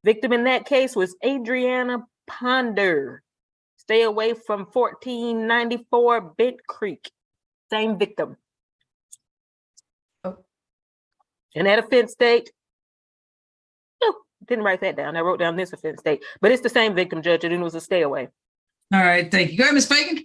Victim in that case was Adriana Ponder. Stay away from 1494 Bent Creek. Same victim.
Oh.
And that offense date, didn't write that down. I wrote down this offense date, but it's the same victim, Judge, and it was a stay away.
All right, thank you. Go ahead, Ms. Fagan.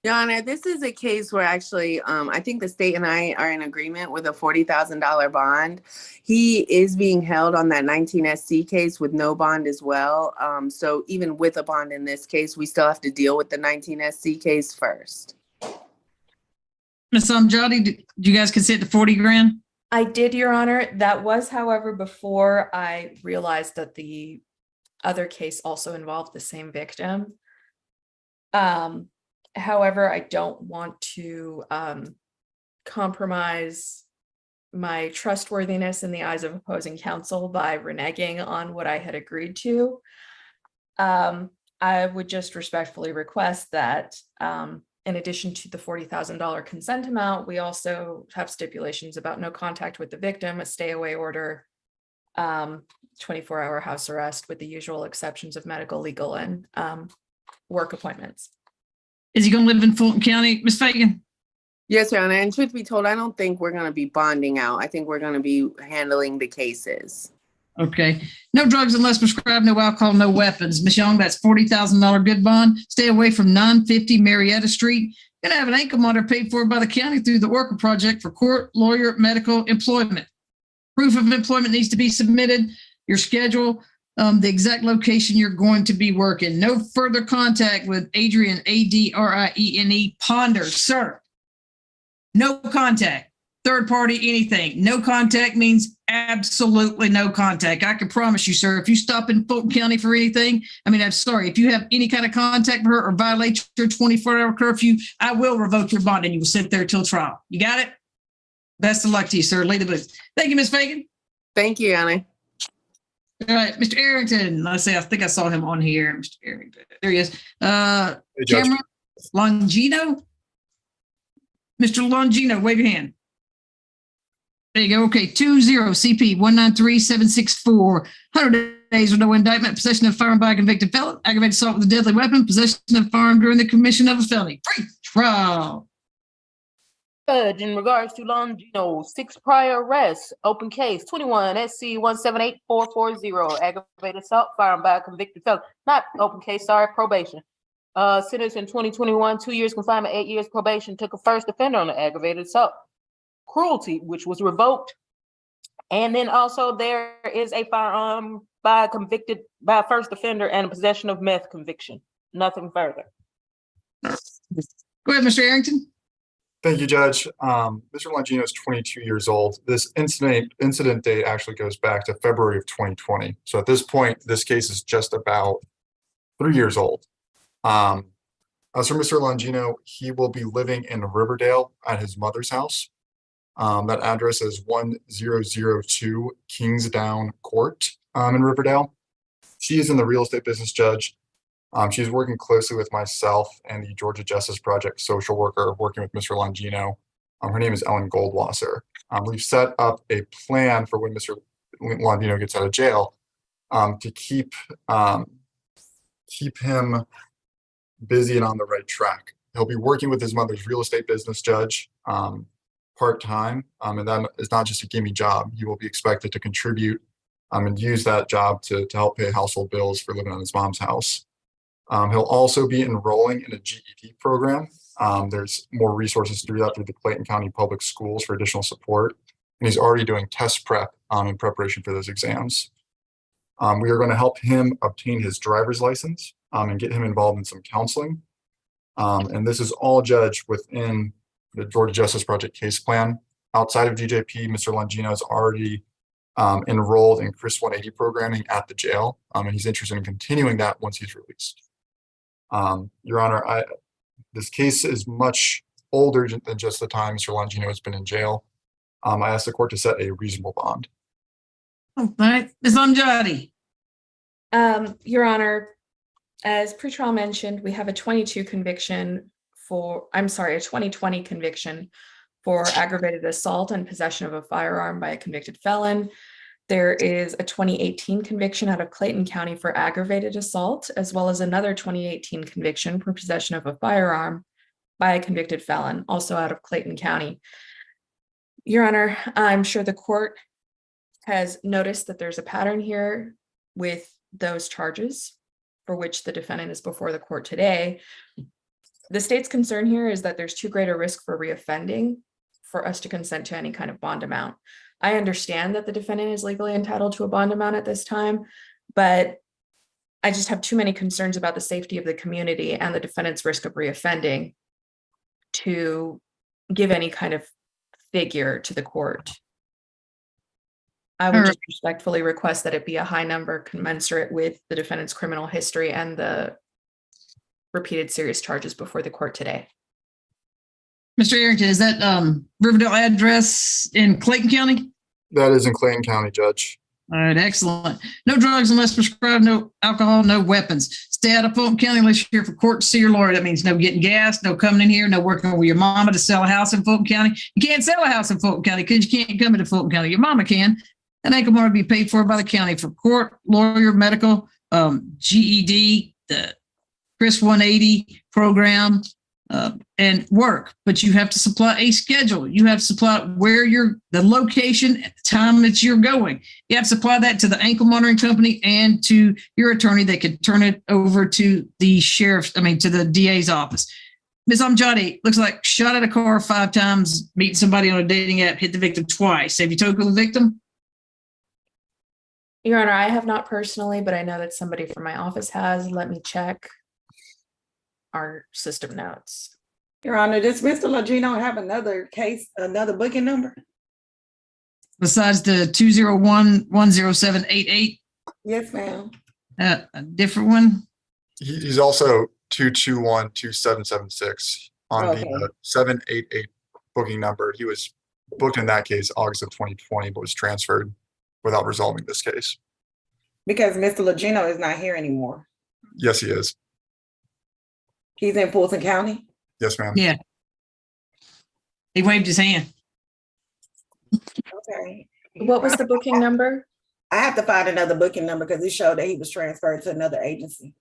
Your Honor, this is a case where actually, I think the state and I are in agreement with a $40,000 bond. He is being held on that 19 SC case with no bond as well. So even with a bond in this case, we still have to deal with the 19 SC case first.
Ms. Amjadi, did you guys consent to 40 grand?
I did, Your Honor. That was, however, before I realized that the other case also involved the same victim. However, I don't want to compromise my trustworthiness in the eyes of opposing counsel by reneging on what I had agreed to. I would just respectfully request that in addition to the $40,000 consent amount, we also have stipulations about no contact with the victim, a stay away order, 24-hour house arrest with the usual exceptions of medical, legal, and work appointments.
Is he going to live in Fulton County, Ms. Fagan?
Yes, Your Honor. And truth be told, I don't think we're going to be bonding out. I think we're going to be handling the cases.
Okay. No drugs unless prescribed, no alcohol, no weapons. Ms. Young, that's $40,000 good bond. Stay away from 950 Marietta Street. Going to have an ankle monitor paid for by the county through the Worker Project for court, lawyer, medical, employment. Proof of employment needs to be submitted. Your schedule, the exact location you're going to be working. No further contact with Adrian, Adriene Ponder, sir. No contact. Third party, anything. No contact means absolutely no contact. I can promise you, sir, if you stop in Fulton County for anything, I'm sorry, if you have any kind of contact with her or violate your 24-hour curfew, I will revoke your bond and you will sit there till trial. You got it? Best of luck to you, sir. Lead the booth. Thank you, Ms. Fagan.
Thank you, Anna.
All right, Mr. Arrington. Let's see. I think I saw him on here. Mr. Arrington. There he is. Cameron Longino. Mr. Longino, wave your hand. There you go. Okay, 20 CP 193764. 100 days with no indictment. Possession of firearm by a convicted felon. Aggravated assault with a deadly weapon. Possession of firearm during the commission of a felony. Pre-trial.
Judge, in regards to Longino, 6 prior arrests, open case, 21 SC 178440, aggravated assault, firearm by a convicted felon. Not open case, sorry, probation. Sentenced in 2021, 2 years confinement, 8 years probation, took a first offender on the aggravated assault. Cruelty, which was revoked. And then also there is a firearm by a first offender and a possession of meth conviction. Nothing further.
Go ahead, Mr. Arrington.
Thank you, Judge. Mr. Longino is 22 years old. This incident date actually goes back to February of 2020. So at this point, this case is just about 3 years old. As for Mr. Longino, he will be living in Riverdale at his mother's house. That address is 1002 Kingsdown Court in Riverdale. She is in the real estate business, Judge. She's working closely with myself and the Georgia Justice Project social worker working with Mr. Longino. Her name is Ellen Goldwasser. We've set up a plan for when Mr. Longino gets out of jail to keep him busy and on the right track. He'll be working with his mother's real estate business, Judge, part-time, and that is not just a gimme job. He will be expected to contribute and use that job to help pay household bills for living on his mom's house. He'll also be enrolling in a GED program. There's more resources to do that through the Clayton County Public Schools for additional support. And he's already doing test prep in preparation for those exams. We are going to help him obtain his driver's license and get him involved in some counseling. And this is all, Judge, within the Georgia Justice Project case plan. Outside of GJP, Mr. Longino is already enrolled in CRIS 180 programming at the jail, and he's interested in continuing that once he's released. Your Honor, this case is much older than just the time Mr. Longino has been in jail. I asked the court to set a reasonable bond.
All right, Ms. Amjadi.
Your Honor, as pretrial mentioned, we have a 2020 conviction for aggravated assault and possession of a firearm by a convicted felon. There is a 2018 conviction out of Clayton County for aggravated assault, as well as another 2018 conviction for possession of a firearm by a convicted felon, also out of Clayton County. Your Honor, I'm sure the court has noticed that there's a pattern here with those charges for which the defendant is before the court today. The state's concern here is that there's too great a risk for reoffending for us to consent to any kind of bond amount. I understand that the defendant is legally entitled to a bond amount at this time, but I just have too many concerns about the safety of the community and the defendant's risk of reoffending to give any kind of figure to the court. I would just respectfully request that it be a high number commensurate with the defendant's criminal history and the repeated serious charges before the court today.
Mr. Arrington, is that Riverdale address in Clayton County?
That is in Clayton County, Judge.
All right, excellent. No drugs unless prescribed, no alcohol, no weapons. Stay out of Fulton County unless you're here for court to see your lawyer. That means no getting gas, no coming in here, no working with your mama to sell a house in Fulton County. You can't sell a house in Fulton County because you can't come into Fulton County. Your mama can. And they can be paid for by the county for court, lawyer, medical, GED, the CRIS 180 program, and work. But you have to supply a schedule. You have to supply where the location at the time that you're going. You have to supply that to the ankle monitoring company and to your attorney. They could turn it over to the to the DA's office. Ms. Amjadi, looks like shot at a car 5 times, meeting somebody on a dating app, hit the victim twice. Have you talked with the victim?
Your Honor, I have not personally, but I know that somebody from my office has. Let me check our system notes.
Your Honor, does Mr. Longino have another case, another booking number?
Besides the 201-10788?
Yes, ma'am.
A different one?
He's also 221-2776 on the 788 booking number. He was booked in that case August of 2020, but was transferred without resolving this case.
Because Mr. Longino is not here anymore.
Yes, he is.
He's in Fulton County?
Yes, ma'am.
Yeah. He waved his hand.
Okay.
What was the booking number?
I have to find another booking number because it showed that he was transferred to another agency.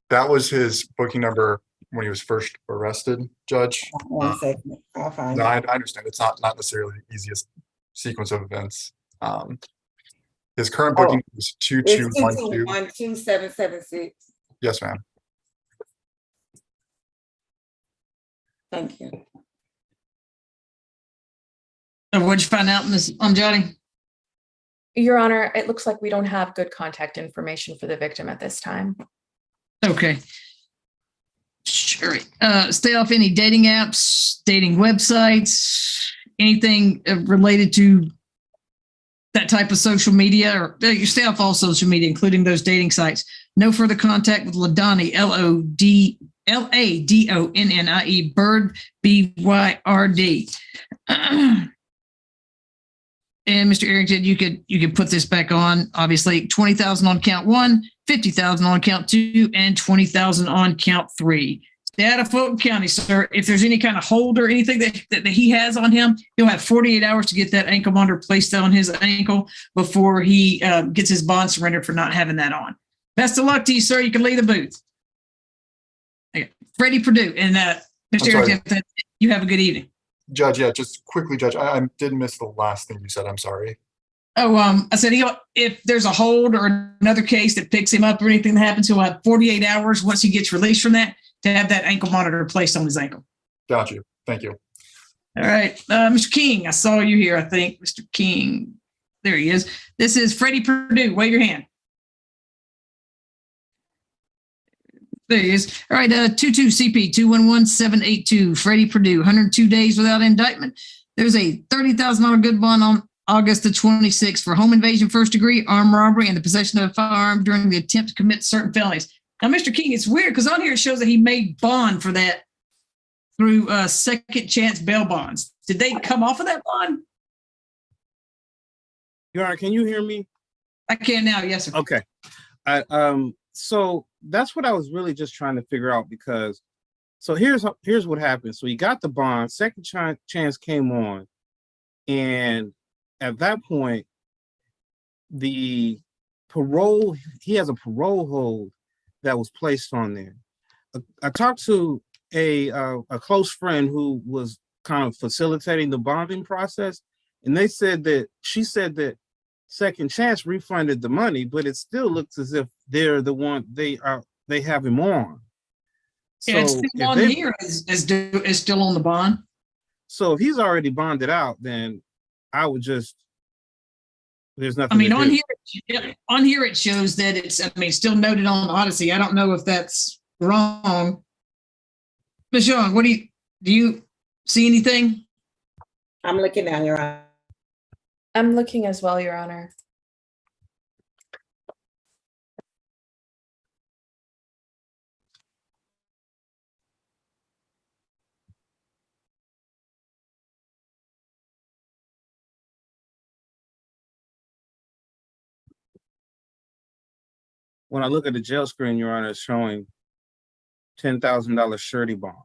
That was his booking number when he was first arrested, Judge.
1 second. I'll find
No,
it.
I understand. It's not necessarily the easiest sequence of events. His current booking is
It's
2212.
221-2776.
Yes, ma'am.
Thank you.
What'd you find out, Ms. Amjadi?
Your Honor, it looks like we don't have good contact information for the victim at this time.
Okay. Sure. Stay off any dating apps, dating websites, anything related to that type of social media, or you stay off all social media, including those dating sites. No further contact with Ladani, Ladonnie, Bird, BYRD. And Mr. Arrington, you could put this back on, obviously, 20,000 on count 1, 50,000 on count 2, and 20,000 on count 3. Stay out of Fulton County, sir. If there's any kind of hold or anything that he has on him, he'll have 48 hours to get that ankle monitor placed on his ankle before he gets his bond surrendered for not having that on. Best of luck to you, sir. You can leave the booth. Okay. Freddie Perdue and Mr. Arrington, you have a good evening.
Judge, yeah, just quickly, Judge, I did miss the last thing you said. I'm sorry.
Oh, I said if there's a hold or another case that picks him up or anything that happens, he'll have 48 hours once he gets released from that to have that ankle monitor placed on his ankle.
Got you. Thank you.
All right. Mr. King, I saw you here, I think. Mr. King, there he is. This is Freddie Perdue. Wave your hand. There he is. All right, 22 CP 211782, Freddie Perdue, 102 days without indictment. There's a $30,000 good bond on August the 26th for home invasion, first degree, armed robbery, and the possession of a firearm during the attempt to commit certain felonies. Now, Mr. King, it's weird because on here it shows that he made bond for that through second chance bail bonds. Did they come off of that bond?
Your Honor, can you hear me?
I can now, yes, sir.
Okay. So that's what I was really just trying to figure out, because so here's what happened. So he got the bond, second chance came on, and at that point, the parole, he has a parole hold that was placed on there. I talked to a close friend who was kind of facilitating the bonding process, and she said that second chance refunded the money, but it still looks as if they're the one they have him on.
Yeah, it's still on here is still on the bond.
So if he's already bonded out, then I would just, there's nothing.
I mean,
to
on here it shows that it's, I mean, still noted on the Odyssey. I don't know if that's wrong. Ms. Young, what do you see anything?
I'm looking down, Your Honor.
I'm looking as well, Your Honor.
When I look at the jail screen, Your Honor, it's showing $10,000 surety bond.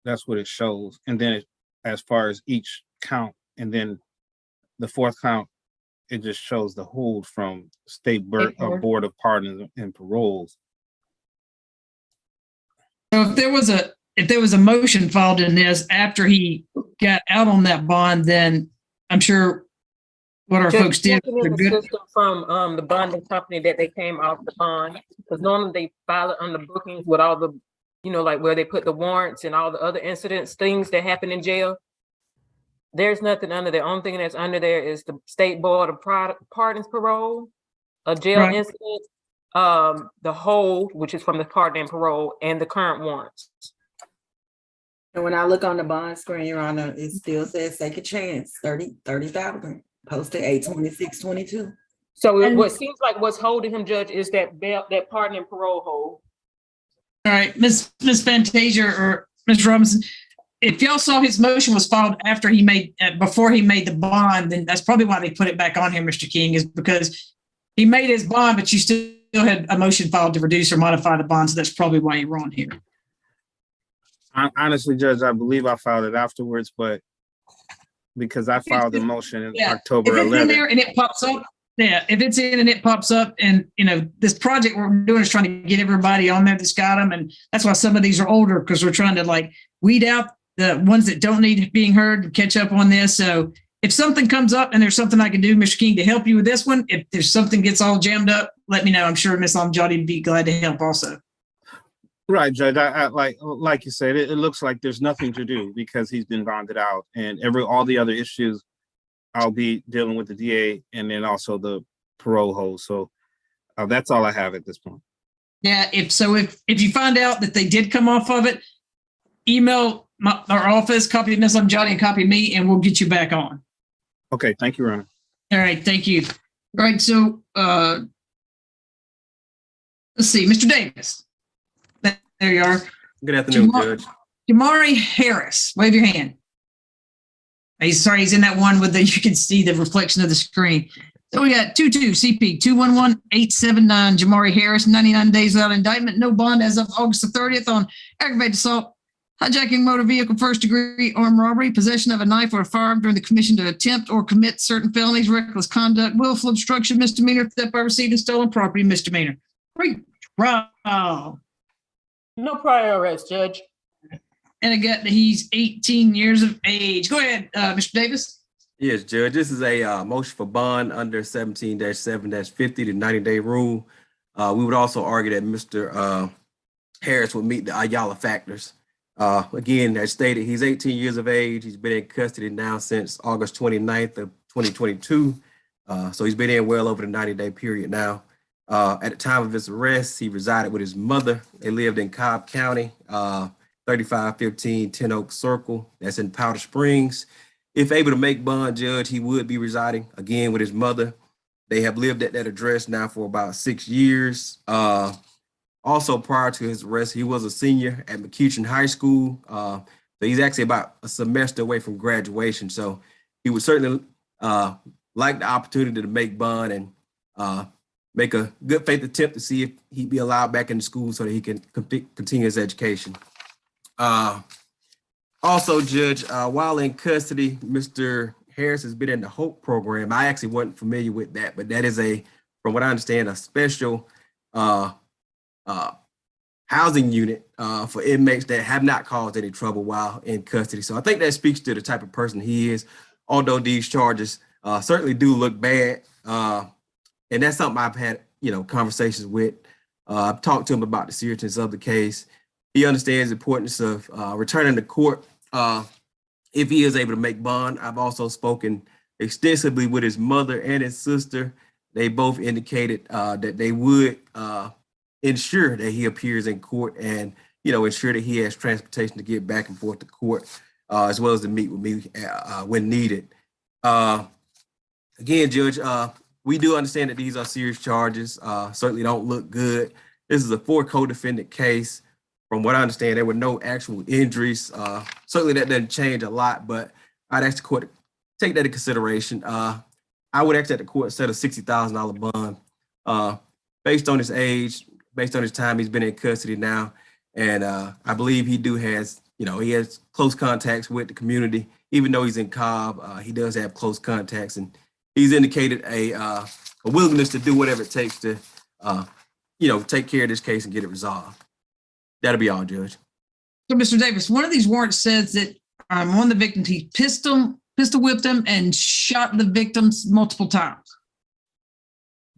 That's what it shows. And then as far as each count, and then the fourth count, it just shows the hold from State Board of Pardons and Paroles.
So if there was a motion filed in this after he got out on that bond, then I'm sure what our folks did.
From the bonding company that they came off the bond, because normally they file it on the bookings with all the, like where they put the warrants and all the other incidents, things that happen in jail. There's nothing under there. Only thing that's under there is the State Board of Pardons Parole, a jail incident, the hold, which is from the pardon and parole, and the current warrants.
And when I look on the bond screen, Your Honor, it still says second chance, 30,000, posted 8/26/22.
So what seems like what's holding him, Judge, is that pardon and parole hold.
All right, Ms. Fantasia or Ms. Robinson, if y'all saw his motion was filed after before he made the bond, then that's probably why they put it back on here, Mr. King, is because he made his bond, but you still had a motion filed to reduce or modify the bond, so that's probably why you were on here.
Honestly, Judge, I believe I filed it afterwards, but because I filed the motion in October 11th. If it's in there and it pops up, if it's in and it pops up, and this project we're doing is trying to get everybody on there that's got them, and that's why some of these are older, because we're trying to weed out the ones that don't need being heard and catch up on this. So if something comes up and there's something I can do, Mr. King, to help you with this one, if there's something gets all jammed up, let me know. I'm sure Ms. Amjadi would be glad to help also. Right, Judge. I like you said, it looks like there's nothing to do because he's been bonded out, and all the other issues I'll be dealing with the DA and then also the parole hold. So that's all I have at this point.
Yeah. If you find out that they did come off of it, email our office, copy Ms. Amjadi and copy me, and we'll get you back on.
Okay. Thank you, Ron.
All right. Thank you. All right. So let's see, Mr. Davis. There you are.
Good afternoon,
Jamar-
Judge.
Jamari Harris, wave your hand. He's sorry, he's in that one with the, you can see the reflection of the screen. So we got 22 CP 211879, Jamari Harris, 99 days without indictment, no bond as of August the 30th on aggravated assault, hijacking motor vehicle, first degree armed robbery, possession of a knife or a firearm during the commission to attempt or commit certain felonies, reckless conduct, willful obstruction, misdemeanor, theft by receiving stolen property, misdemeanor. Great trial.
No prior arrest, Judge.
And I got that he's 18 years of age. Go ahead, Mr. Davis.
Yes, Judge. This is a motion for bond under 17-7-50, the 90-day rule. We would also argue that Mr. Harris would meet the Ayala factors. Again, as stated, he's 18 years of age. He's been in custody now since August 29th of 2022. So he's been in well over the 90-day period now. At the time of his arrest, he resided with his mother. They lived in Cobb County, 3515 Ten Oak Circle. That's in Powder Springs. If able to make bond, Judge, he would be residing again with his mother. They have lived at that address now for about 6 years. Also, prior to his arrest, he was a senior at McCutcheon High School. So he's actually about a semester away from graduation. So he would certainly like the opportunity to make bond and make a good faith attempt to see if he'd be allowed back into school so that he can continue his education. Also, Judge, while in custody, Mr. Harris has been in the HOPE program. I actually wasn't familiar with that, but that is from what I understand, a special housing unit for inmates that have not caused any trouble while in custody. So I think that speaks to the type of person he is, although these charges certainly do look bad. And that's something I've had, conversations with. I've talked to him about the seriousness of the case. He understands the importance of returning to court if he is able to make bond. I've also spoken extensively with his mother and his sister. They both indicated that they would ensure that he appears in court and, ensure that he has transportation to get back and forth to court, as well as to meet with me when needed. Again, Judge, we do understand that these are serious charges, certainly don't look good. This is a 4 co-defendant case. From what I understand, there were no actual injuries. Certainly that doesn't change a lot, but I'd ask the court to take that into consideration. I would ask that the court set a $60,000 bond based on his age, based on his time he's been in custody now. And I believe he has close contacts with the community. Even though he's in Cobb, he does have close contacts, and he's indicated a willingness to do whatever it takes to, take care of this case and get it resolved. That'll be all, Judge.
So, Mr. Davis, one of these warrants says that one of the victims, he pistol whipped him and shot the victims multiple times.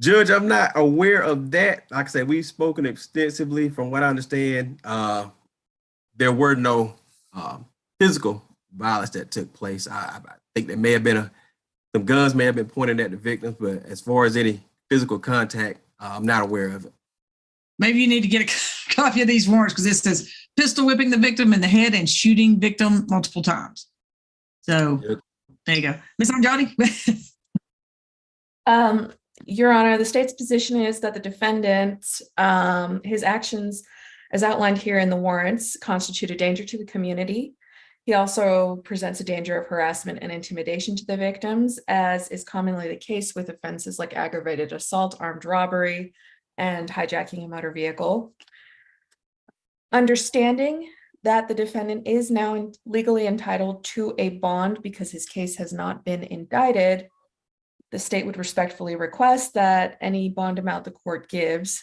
Judge, I'm not aware of that. Like I said, we've spoken extensively. From what I understand, there were no physical violence that took place. I think there may have been some guns may have been pointed at the victims, but as far as any physical contact, I'm not aware of it.
Maybe you need to get a copy of these warrants because it says pistol whipping the victim in the head and shooting victim multiple times. So There you go. Ms. Anjani?
Your Honor, the state's position is that the defendant, his actions as outlined here in the warrants constitute a danger to the community. He also presents a danger of harassment and intimidation to the victims, as is commonly the case with offenses like aggravated assault, armed robbery, and hijacking a motor vehicle. Understanding that the defendant is now legally entitled to a bond because his case has not been indicted, the state would respectfully request that any bond amount the court gives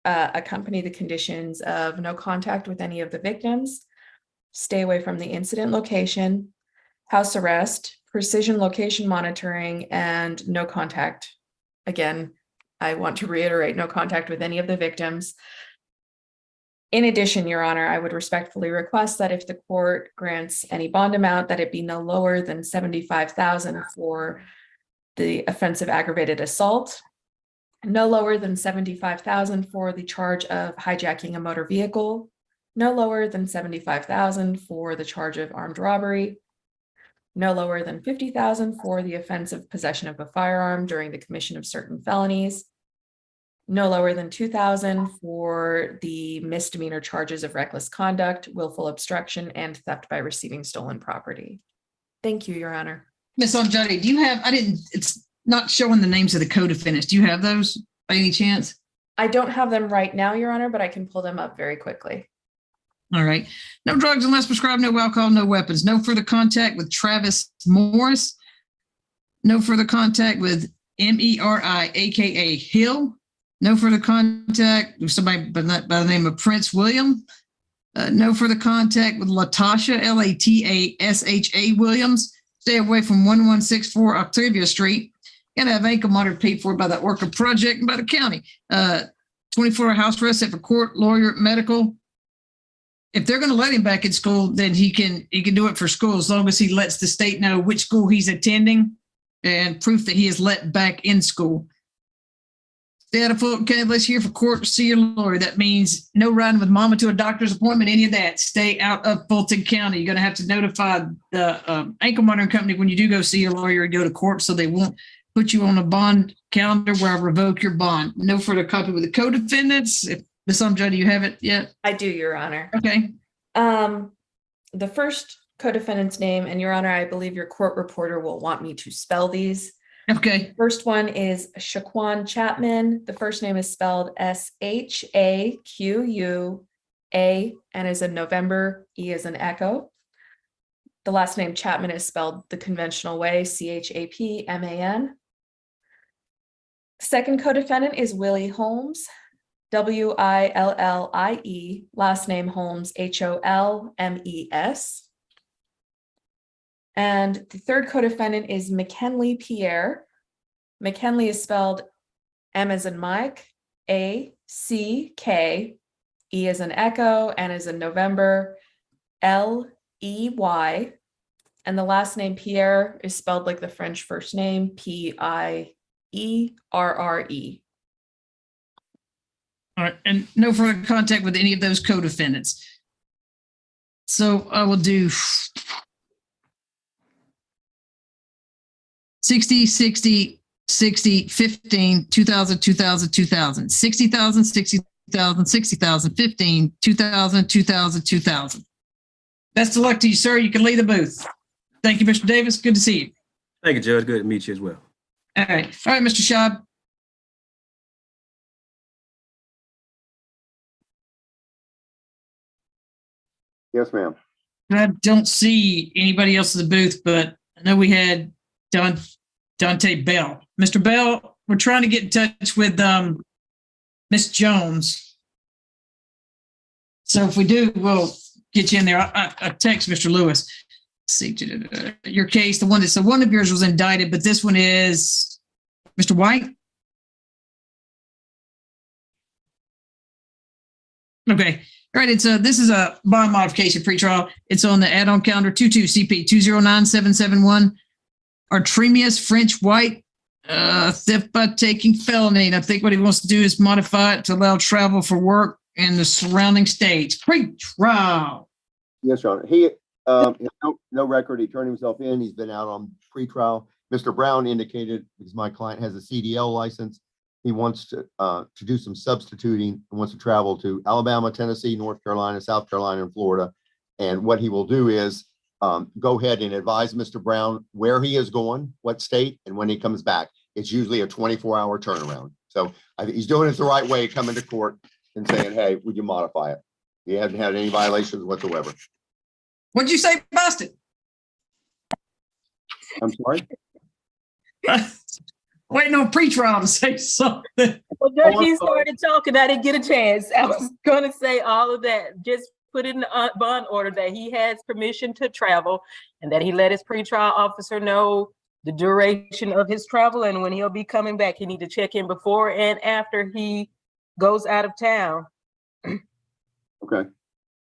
accompany the conditions of no contact with any of the victims, stay away from the incident location, house arrest, precision location monitoring, and no contact. Again, I want to reiterate, no contact with any of the victims. In addition, Your Honor, I would respectfully request that if the court grants any bond amount, that it be no lower than $75,000 for the offense of aggravated assault, no lower than $75,000 for the charge of hijacking a motor vehicle, no lower than $75,000 for the charge of armed robbery, no lower than $50,000 for the offense of possession of a firearm during the commission of certain felonies, no lower than 2,000 for the misdemeanor charges of reckless conduct, willful obstruction, and theft by receiving stolen property. Thank you, Your Honor.
Ms. Anjali, do you have, it's not showing the names of the co-defendants. Do you have those by any chance?
I don't have them right now, Your Honor, but I can pull them up very quickly.
All right. No drugs unless prescribed, no alcohol, no weapons. No further contact with Travis Morris. No further contact with MERI, aka Hill. No further contact with somebody by the name of Prince William. No further contact with Latasha, LATASHA Williams. Stay away from 1164 Octavia Street. Gotta have ankle monitor paid for by the Orca Project and by the county. 24-hour house arrest set for court, lawyer, medical. If they're going to let him back in school, then he can do it for school as long as he lets the state know which school he's attending and proof that he is let back in school. Stay out of Fulton County unless here for court, see your lawyer. That means no riding with mama to a doctor's appointment, any of that. Stay out of Fulton County. You're going to have to notify the ankle monitoring company when you do go see your lawyer and go to court so they won't put you on a bond calendar where I revoke your bond. No further copy with the co-defendants. If Ms. Amjad, do you have it yet?
I do, Your Honor.
Okay.
The first co-defendant's name, and Your Honor, I believe your court reporter will want me to spell these.
Okay.
First one is Shaquan Chapman. The first name is spelled SHAQUA, N as in November, E as in Echo. The last name Chapman is spelled the conventional way, CHAPMAN. Second co-defendant is Willie Holmes, WILLIE, last name Holmes, HOLMES. And the third co-defendant is McKinley Pierre. McKinley is spelled M as in Mike, ACK, E as in Echo, N as in November, LEY. And the last name Pierre is spelled like the French first name, PIERRE.
All right, and no further contact with any of those co-defendants. So I will do 60, 60, 60, 15, 2,000, 2,000, 2,000, 60,000, 60,000, 60,000, 15, 2,000, 2,000, 2,000. Best of luck to you, sir. You can leave the booth. Thank you, Mr. Davis. Good to see you.
Thank you, Judge. Good to meet you as well.
All right, Mr. Schaub.
Yes, ma'am.
I don't see anybody else in the booth, but I know we had Dante Bell. Mr. Bell, we're trying to get in touch with Miss Jones. So if we do, we'll get you in there. I text Mr. Lewis. Let's see your case, the one that, so one of yours was indicted, but this one is Mr. White. Okay. All right. This is a bond modification pretrial. It's on the add-on calendar 22 CP 209771. Artemius French White, theft by taking felony. And I think what he wants to do is modify it to allow travel for work in the surrounding states. Pretrial.
Yes, Your Honor. He has no record. He turned himself in. He's been out on pretrial. Mr. Brown indicated, because my client has a CDL license, he wants to do some substituting and wants to travel to Alabama, Tennessee, North Carolina, South Carolina, and Florida. And what he will do is go ahead and advise Mr. Brown where he is going, what state, and when he comes back. It's usually a 24-hour turnaround. So I think he's doing it the right way, coming to court and saying, hey, would you modify it? He hasn't had any violations whatsoever.
What'd you say, Boston?
I'm sorry?
Waiting on pretrial to say something.
Well, Judge, he started talking. I didn't get a chance. I was going to say all of that. Just put in the bond order that he has permission to travel and that he let his pretrial officer know the duration of his travel and when he'll be coming back. He need to check in before and after he goes out of town.
Okay.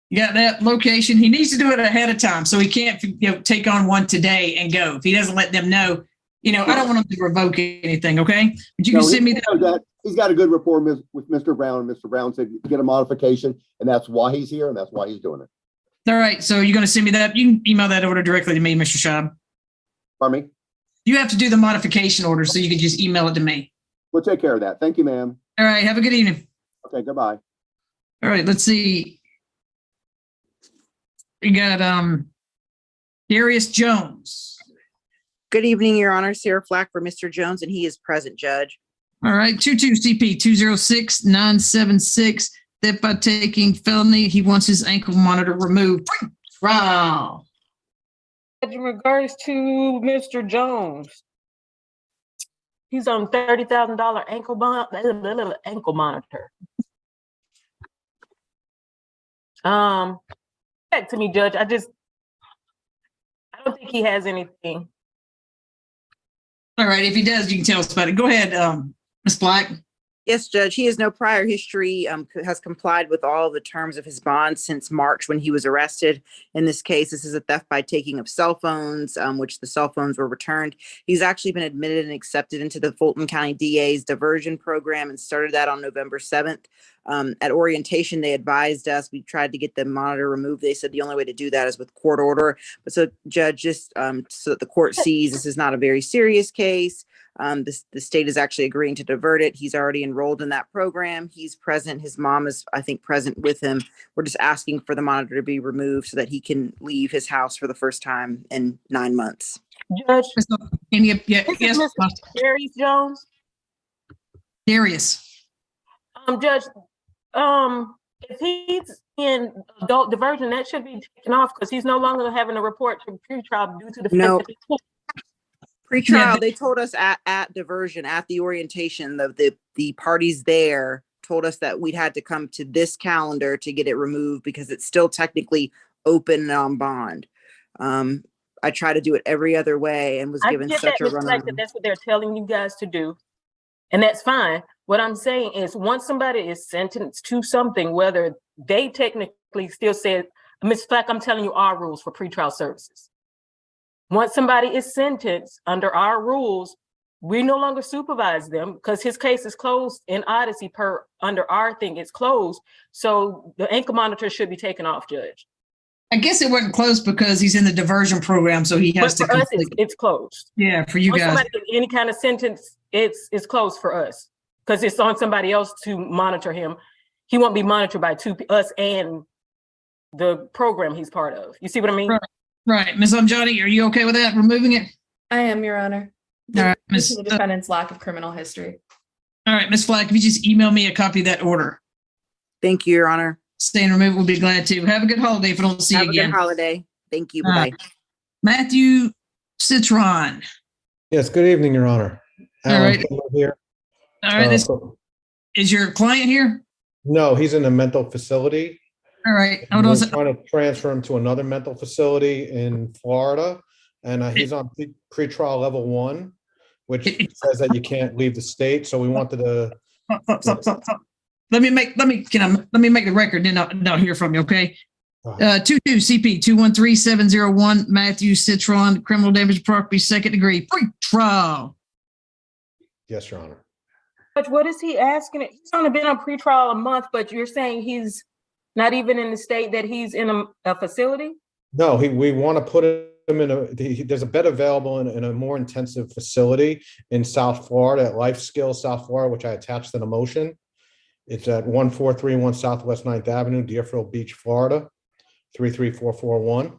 You got that location. He needs to do it ahead of time so he can't take on one today and go. If he doesn't let them know, I don't want him to revoke anything, okay? But you can send me that.
He's got a good rapport with Mr. Brown, and Mr. Brown said get a modification, and that's why he's here, and that's why he's doing it.
All right, so you're going to send me that? You can email that order directly to me, Mr. Schaub.
Pardon me?
You have to do the modification order, so you can just email it to me.
We'll take care of that. Thank you, ma'am.
All right. Have a good evening.
Okay, goodbye.
All right. Let's see. We got Darius Jones.
Good evening, Your Honor. Sarah Flack for Mr. Jones, and he is present, Judge.
All right. 22 CP 206-976. That by taking felony, he wants his ankle monitor removed. Wow.
In regards to Mr. Jones, he's on $30,000 ankle monitor. Back to me, Judge. I don't think he has anything.
All right. If he does, you can tell us about it. Go ahead, Ms. Black.
Yes, Judge. He has no prior history, has complied with all the terms of his bond since March when he was arrested. In this case, this is a theft by taking of cell phones, which the cell phones were returned. He's actually been admitted and accepted into the Fulton County DA's diversion program and started that on November 7th. At orientation, they advised us, we tried to get the monitor removed. They said the only way to do that is with court order. But so, Judge, just so that the court sees this is not a very serious case. The state is actually agreeing to divert it. He's already enrolled in that program. He's present. His mom is, I think, present with him. We're just asking for the monitor to be removed so that he can leave his house for the first time in 9 months.
Judge,
yes,
Mr. Darius Jones.
Darius.
Judge, if he's in adult diversion, that should be taken off because he's no longer having to report to pretrial due to the
No.
fact that
Pre-trial, they told us at diversion, at the orientation, the parties there told us that we'd had to come to this calendar to get it removed because it's still technically open and on bond. I try to do it every other way and was given such a run.
That's what they're telling you guys to do. And that's fine. What I'm saying is once somebody is sentenced to something, whether they technically still say, Ms. Flack, I'm telling you our rules for pretrial services. Once somebody is sentenced under our rules, we no longer supervise them because his case is closed in Odyssey under our thing, it's closed. So the ankle monitor should be taken off, Judge.
I guess it wasn't closed because he's in the diversion program, so he has to.
For us, it's closed.
Yeah, for you
Once
guys.
somebody gets any kind of sentence, it's closed for us because it's on somebody else to monitor him. He won't be monitored by us and the program he's part of. You see what I mean?
Right. Ms. Amjadi, are you okay with that, removing it?
I am, Your Honor.
All right,
Due to the defendant's lack of criminal history.
All right, Ms. Flack, if you just email me a copy of that order.
Thank you, Your Honor.
Stay and remove, we'll be glad to. Have a good holiday if I don't see you again.
Have a good holiday. Thank you. Bye-bye.
Matthew Citron.
Yes, good evening, Your Honor.
All right.
Here.
All right, is your client here?
No, he's in a mental facility.
All right.
We're trying to transfer him to another mental facility in Florida, and he's on pretrial level 1, which says that you can't leave the state. So we wanted to.
Stop. Let me make the record, then I'll hear from you. Okay. 22 CP 213701 Matthew Citron, criminal damage property, 2nd degree, pretrial.
Yes, Your Honor.
But what is he asking? He's only been on pretrial a month, but you're saying he's not even in the state that he's in a facility?
No, we want to put him in there's a bed available in a more intensive facility in South Florida at Life Skills, South Florida, which I attached in a motion. It's at 1431 Southwest 9th Avenue, Deerfield Beach, Florida, 33441. And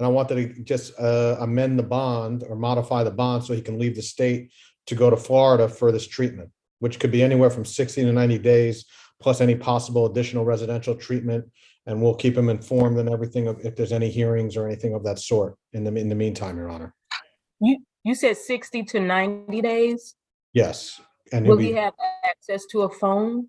I wanted to just amend the bond or modify the bond so he can leave the state to go to Florida for this treatment, which could be anywhere from 60 to 90 days, plus any possible additional residential treatment. And we'll keep him informed and everything if there's any hearings or anything of that sort in the meantime, Your Honor.
You said 60 to 90 days?
Yes. And
will he have access to a phone?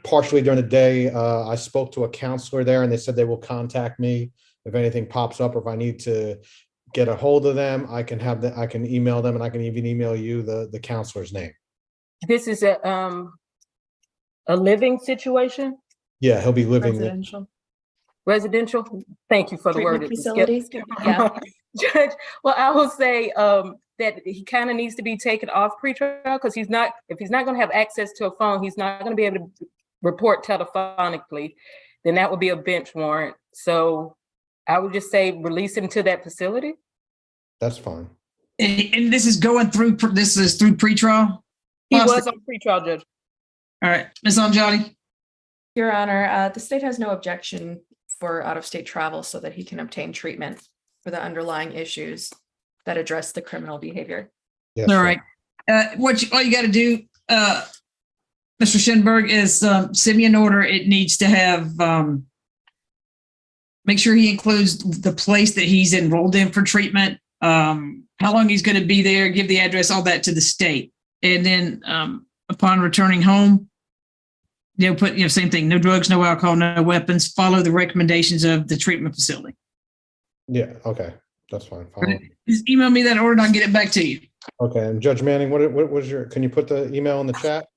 Partially during the day. I spoke to a counselor there and they said they will contact me if anything pops up or if I need to get a hold of them. I can email them and I can even email you the counselor's name.
This is a living situation?
Yeah, he'll be living
residential. Thank you for the word.
Facilities. Yeah.
Judge, well, I will say that he kind of needs to be taken off pretrial because if he's not going to have access to a phone, he's not going to be able to report telephonically, then that would be a bench warrant. So I would just say release him to that facility.
That's fine.
And this is through pretrial?
He
Hostage.
was on pretrial, Judge.
All right, Ms. Anjali.
Your Honor, the state has no objection for out-of-state travel so that he can obtain treatment for the underlying issues that address the criminal behavior.
Yes,
All
sir.
right. All you got to do, Mr. Schenberg, is send me an order. It needs to have, make sure he includes the place that he's enrolled in for treatment, how long he's going to be there, give the address, all that to the state. And then upon returning home, put, same thing, no drugs, no alcohol, no weapons, follow the recommendations of the treatment facility.
Yeah, okay, that's fine.
Just email me that order and I'll get it back to you.
Okay, and Judge Manning, what was your, can you put the email in the chat?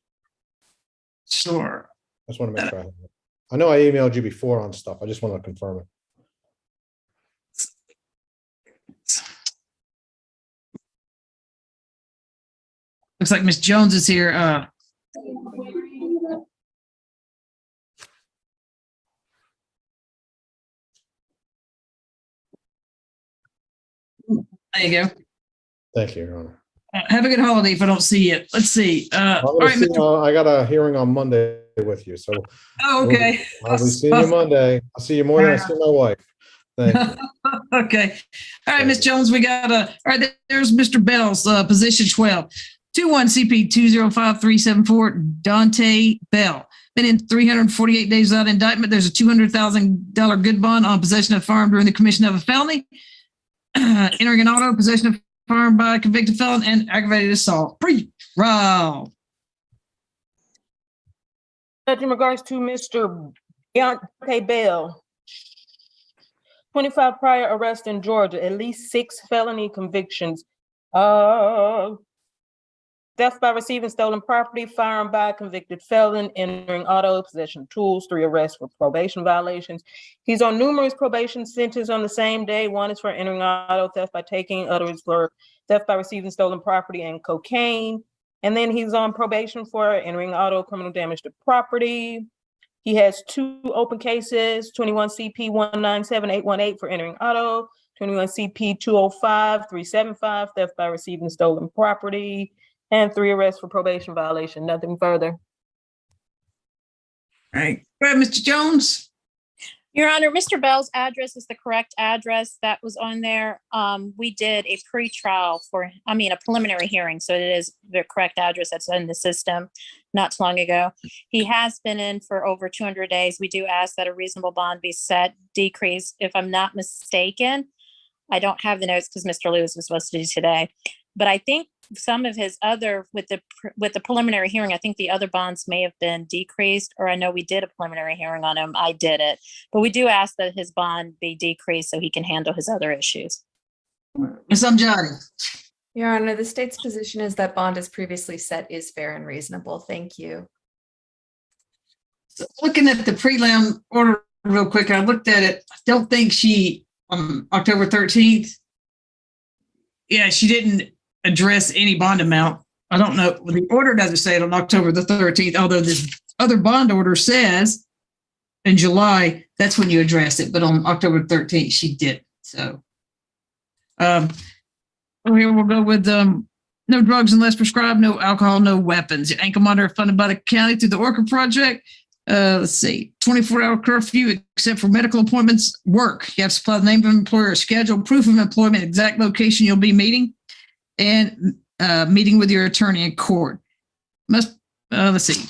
Sure.
I just want to make sure I have it. I know I emailed you before on stuff. I just want to confirm it.
Looks like Miss Jones is here. There you go.
Thank you, Your Honor.
Have a good holiday if I don't see you. Let's see. All right,
I got a hearing on Monday with you, so.
Oh, okay.
I'll be seeing you Monday. I'll see you more than I see my wife. Thank you.
Okay. All right, Miss Jones, we got all right, there's Mr. Bell's position 12. 21 CP 205374, Dante Bell. Been in 348 days without indictment. There's a $200,000 good bond on possession of firearm during the commission of a felony. Entering an auto, possession of firearm by a convicted felon, and aggravated assault. Pre-trial.
Judge, in regards to Mr. Dante Bell, 25 prior arrests in Georgia, at least 6 felony convictions. Theft by receiving stolen property, firearm by a convicted felon, entering auto, possession of tools, 3 arrests for probation violations. He's on numerous probation sentences on the same day. 1 is for entering auto, theft by taking, other is for theft by receiving stolen property and cocaine. And then he's on probation for entering auto, criminal damage to property. He has 2 open cases, 21 CP 197818 for entering auto, 21 CP 205-375, theft by receiving stolen property, and 3 arrests for probation violation. Nothing further.
All right. Go ahead, Mr. Jones.
Your Honor, Mr. Bell's address is the correct address that was on there. We did a pre-trial a preliminary hearing. So it is the correct address that's in the system not too long ago. He has been in for over 200 days. We do ask that a reasonable bond be set, decreased. If I'm not mistaken, I don't have the notes because Mr. Lewis was supposed to do today, but I think some of his other, with the preliminary hearing, I think the other bonds may have been decreased, or I know we did a preliminary hearing on him. I did it, but we do ask that his bond be decreased so he can handle his other issues.
Ms. Amjadi.
Your Honor, the state's position is that bond as previously set is fair and reasonable. Thank you.
So looking at the prelim order real quick, I looked at it. I don't think she, on October 13th, she didn't address any bond amount. I don't know. The order doesn't say it on October the 13th, although this other bond order says in July, that's when you address it. But on October 13th, she did. So here we'll go with no drugs unless prescribed, no alcohol, no weapons. Your ankle monitor funded by the county through the Orca project. Let's see, 24-hour curfew except for medical appointments. Work. You have to supply the name of an employer, schedule, proof of employment, exact location you'll be meeting, and meeting with your attorney in court. Let's see,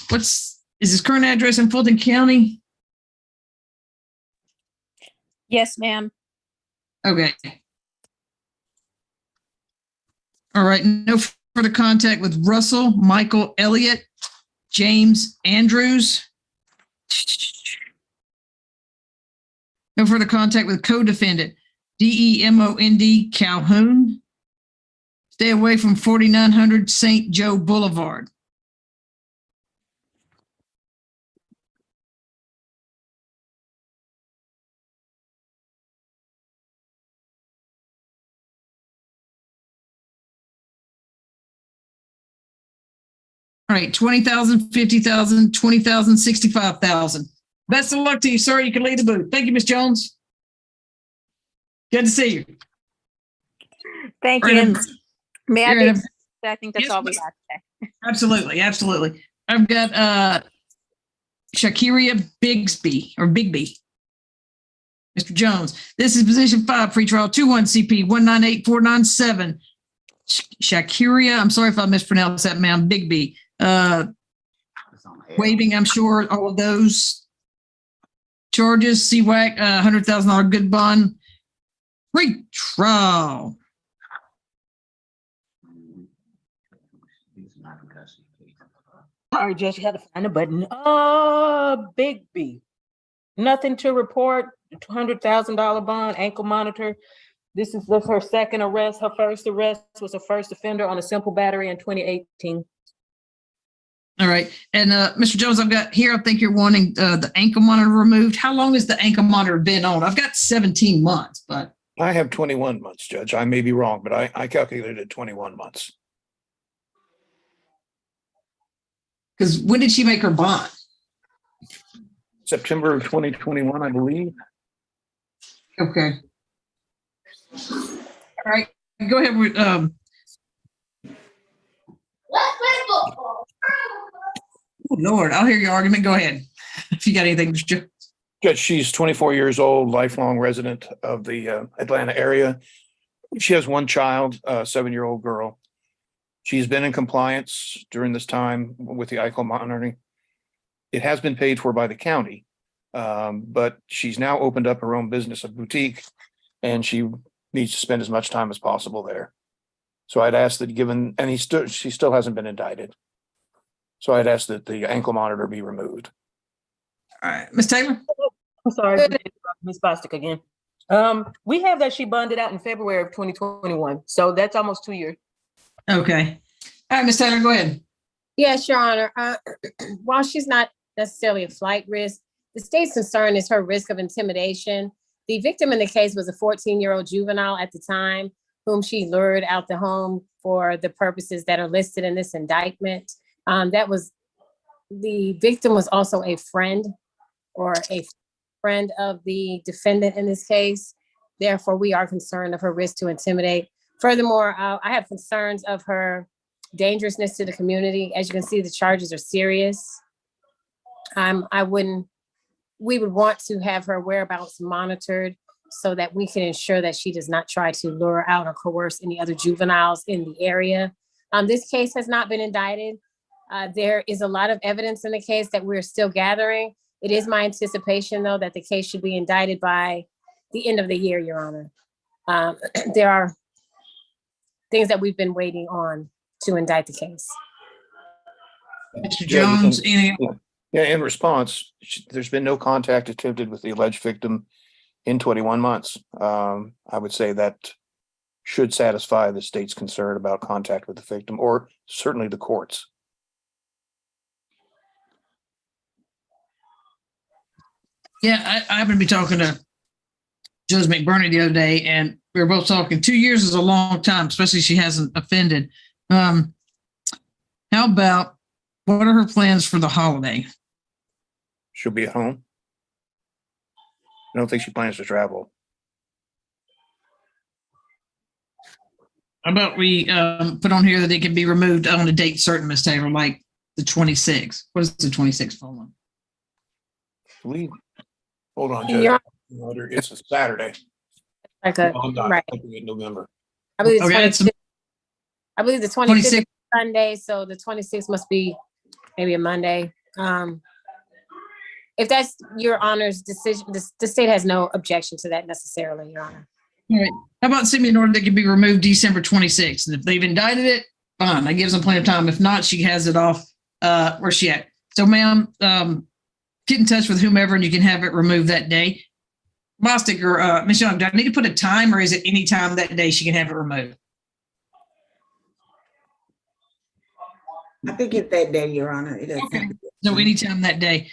is his current address in Fulton County?
Yes, ma'am.
Okay. All right, no further contact with Russell, Michael Elliott, James Andrews. No further contact with co-defendant DEMOND Calhoun. Stay away from 4900 St. Joe Boulevard. All right, 20,000, 50,000, 20,000, 65,000. Best of luck to you, sir. You can leave the booth. Thank you, Ms. Jones. Good to see you.
Thank you. May I be I think that's
Yes,
all we
ma'am.
got today.
Absolutely, absolutely. I've got Shakiria Bigby. Mr. Jones, this is position 5, pretrial 21 CP 198497. Shakiria, I'm sorry if I mispronounced that, ma'am. Bigby. Waiving, I'm sure, all of those charges. CWAC, $100,000 good bond. Pretrial.
Sorry, Judge, you had to find a button. Big B. Nothing to report. $200,000 bond, ankle monitor. This is her second arrest. Her first arrest was a first offender on a simple battery in 2018.
All right. And Mr. Jones, I've got here, I think you're wanting the ankle monitor removed. How long has the ankle monitor been on? I've got 17 months, but.
I have 21 months, Judge. I may be wrong, but I calculated it 21 months.
Because when did she make her bond?
September of 2021, I believe.
Okay. All right. Go ahead with oh, Lord, I'll hear your argument. Go ahead. If you got anything, Mr. Jones.
Judge, she's 24 years old, lifelong resident of the Atlanta area. She has one child, a 7-year-old girl. She's been in compliance during this time with the ankle monitoring. It has been paid for by the county, but she's now opened up her own business, a boutique, and she needs to spend as much time as possible there. So I'd ask that she still hasn't been indicted. So I'd ask that the ankle monitor be removed.
All right, Ms. Taylor.
I'm sorry, Ms. Bostic again. We have that she bonded out in February of 2021. So that's almost 2 years.
Okay. All right, Ms. Taylor, go ahead.
Yes, Your Honor. While she's not necessarily a flight risk, the state's concern is her risk of intimidation. The victim in the case was a 14-year-old juvenile at the time, whom she lured out the home for the purposes that are listed in this indictment. The victim was also a friend of the defendant in this case. Therefore, we are concerned of her risk to intimidate. Furthermore, I have concerns of her dangerousness to the community. As you can see, the charges are serious. We would want to have her whereabouts monitored so that we can ensure that she does not try to lure out or coerce any other juveniles in the area. This case has not been indicted. There is a lot of evidence in the case that we're still gathering. It is my anticipation, though, that the case should be indicted by the end of the year, Your Honor. There are things that we've been waiting on to indict the case.
Mr. Jones,
yeah, in response, there's been no contact attempted with the alleged victim in 21 months. I would say that should satisfy the state's concern about contact with the victim, or certainly the courts.
Yeah, I happened to be talking to Judge McBurney the other day, and we were both talking. 2 years is a long time, especially if she hasn't offended. How about, what are her plans for the holiday?
She'll be at home. I don't think she plans to travel.
How about we put on here that it can be removed on a date certain, Ms. Taylor, like the 26th. What is the 26th fall on?
Hold on, Judge. It's a Saturday.
Okay,
No, I'm not.
right.
I'm looking at November.
I believe the
Okay,
26th. I believe the 26th is
26th.
Sunday, so the 26th must be maybe a Monday. If that's Your Honor's decision, the state has no objection to that necessarily, Your Honor.
All right. How about send me an order that can be removed December 26th? And if they've indicted it, fine. That gives them plenty of time. If not, she has it off. Where's she at? So, ma'am, get in touch with whomever and you can have it removed that day. Bostic or Ms. Young, do I need to put a time, or is it any time that day she can have it removed?
I think it's that day, Your Honor. It doesn't have to be.
So anytime that day.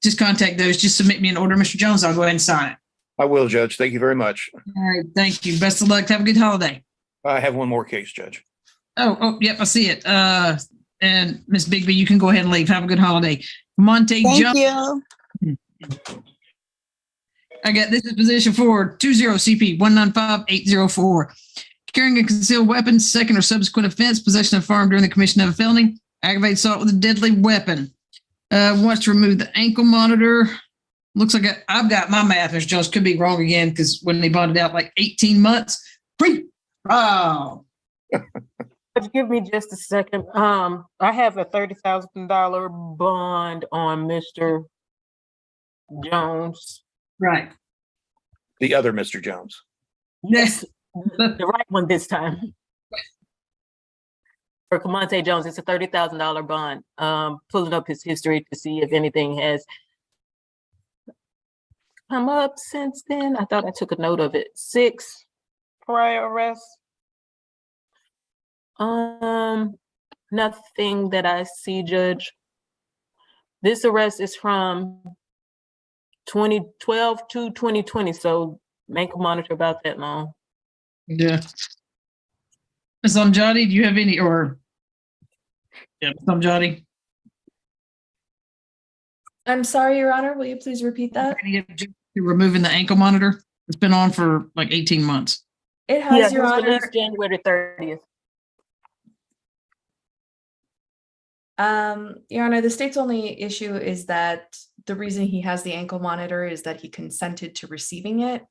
Just contact those. Just submit me an order, Mr. Jones. I'll go ahead and sign it.
I will, Judge. Thank you very much.
All right. Thank you. Best of luck. Have a good holiday.
I have one more case, Judge.
Yep, I see it. And Ms. Bigby, you can go ahead and leave. Have a good holiday. Monte Jones.
you.
I got this is position 4, 20 CP 195804. carrying a concealed weapon, second or subsequent offense, possession of a firearm during the commission of a felony, aggravated assault with a deadly weapon. Wants to remove the ankle monitor. Looks like I've got my math, Mr. Jones, could be wrong again because when they bonded out like 18 months. Wow.
Give me just a second. I have a $30,000 bond on Mr. Jones.
Right.
The other Mr. Jones.
Yes, the right one this time. For Camonte Jones, it's a $30,000 bond. Pulling up his history to see if anything has come up since then. I thought I took a note of it. 6 prior arrests. Nothing that I see, Judge. This arrest is from 2012 to 2020, so make a monitor about that long.
Yeah. Ms. Amjadi, do you have any, or? Yeah, Ms. Amjadi?
I'm sorry, Your Honor, will you please repeat that?
Any objection to removing the ankle monitor? It's been on for like 18 months.
It has,
Yeah,
Your
it was
Honor.
released January 30th.
Your Honor, the state's only issue is that the reason he has the ankle monitor is that he consented to receiving it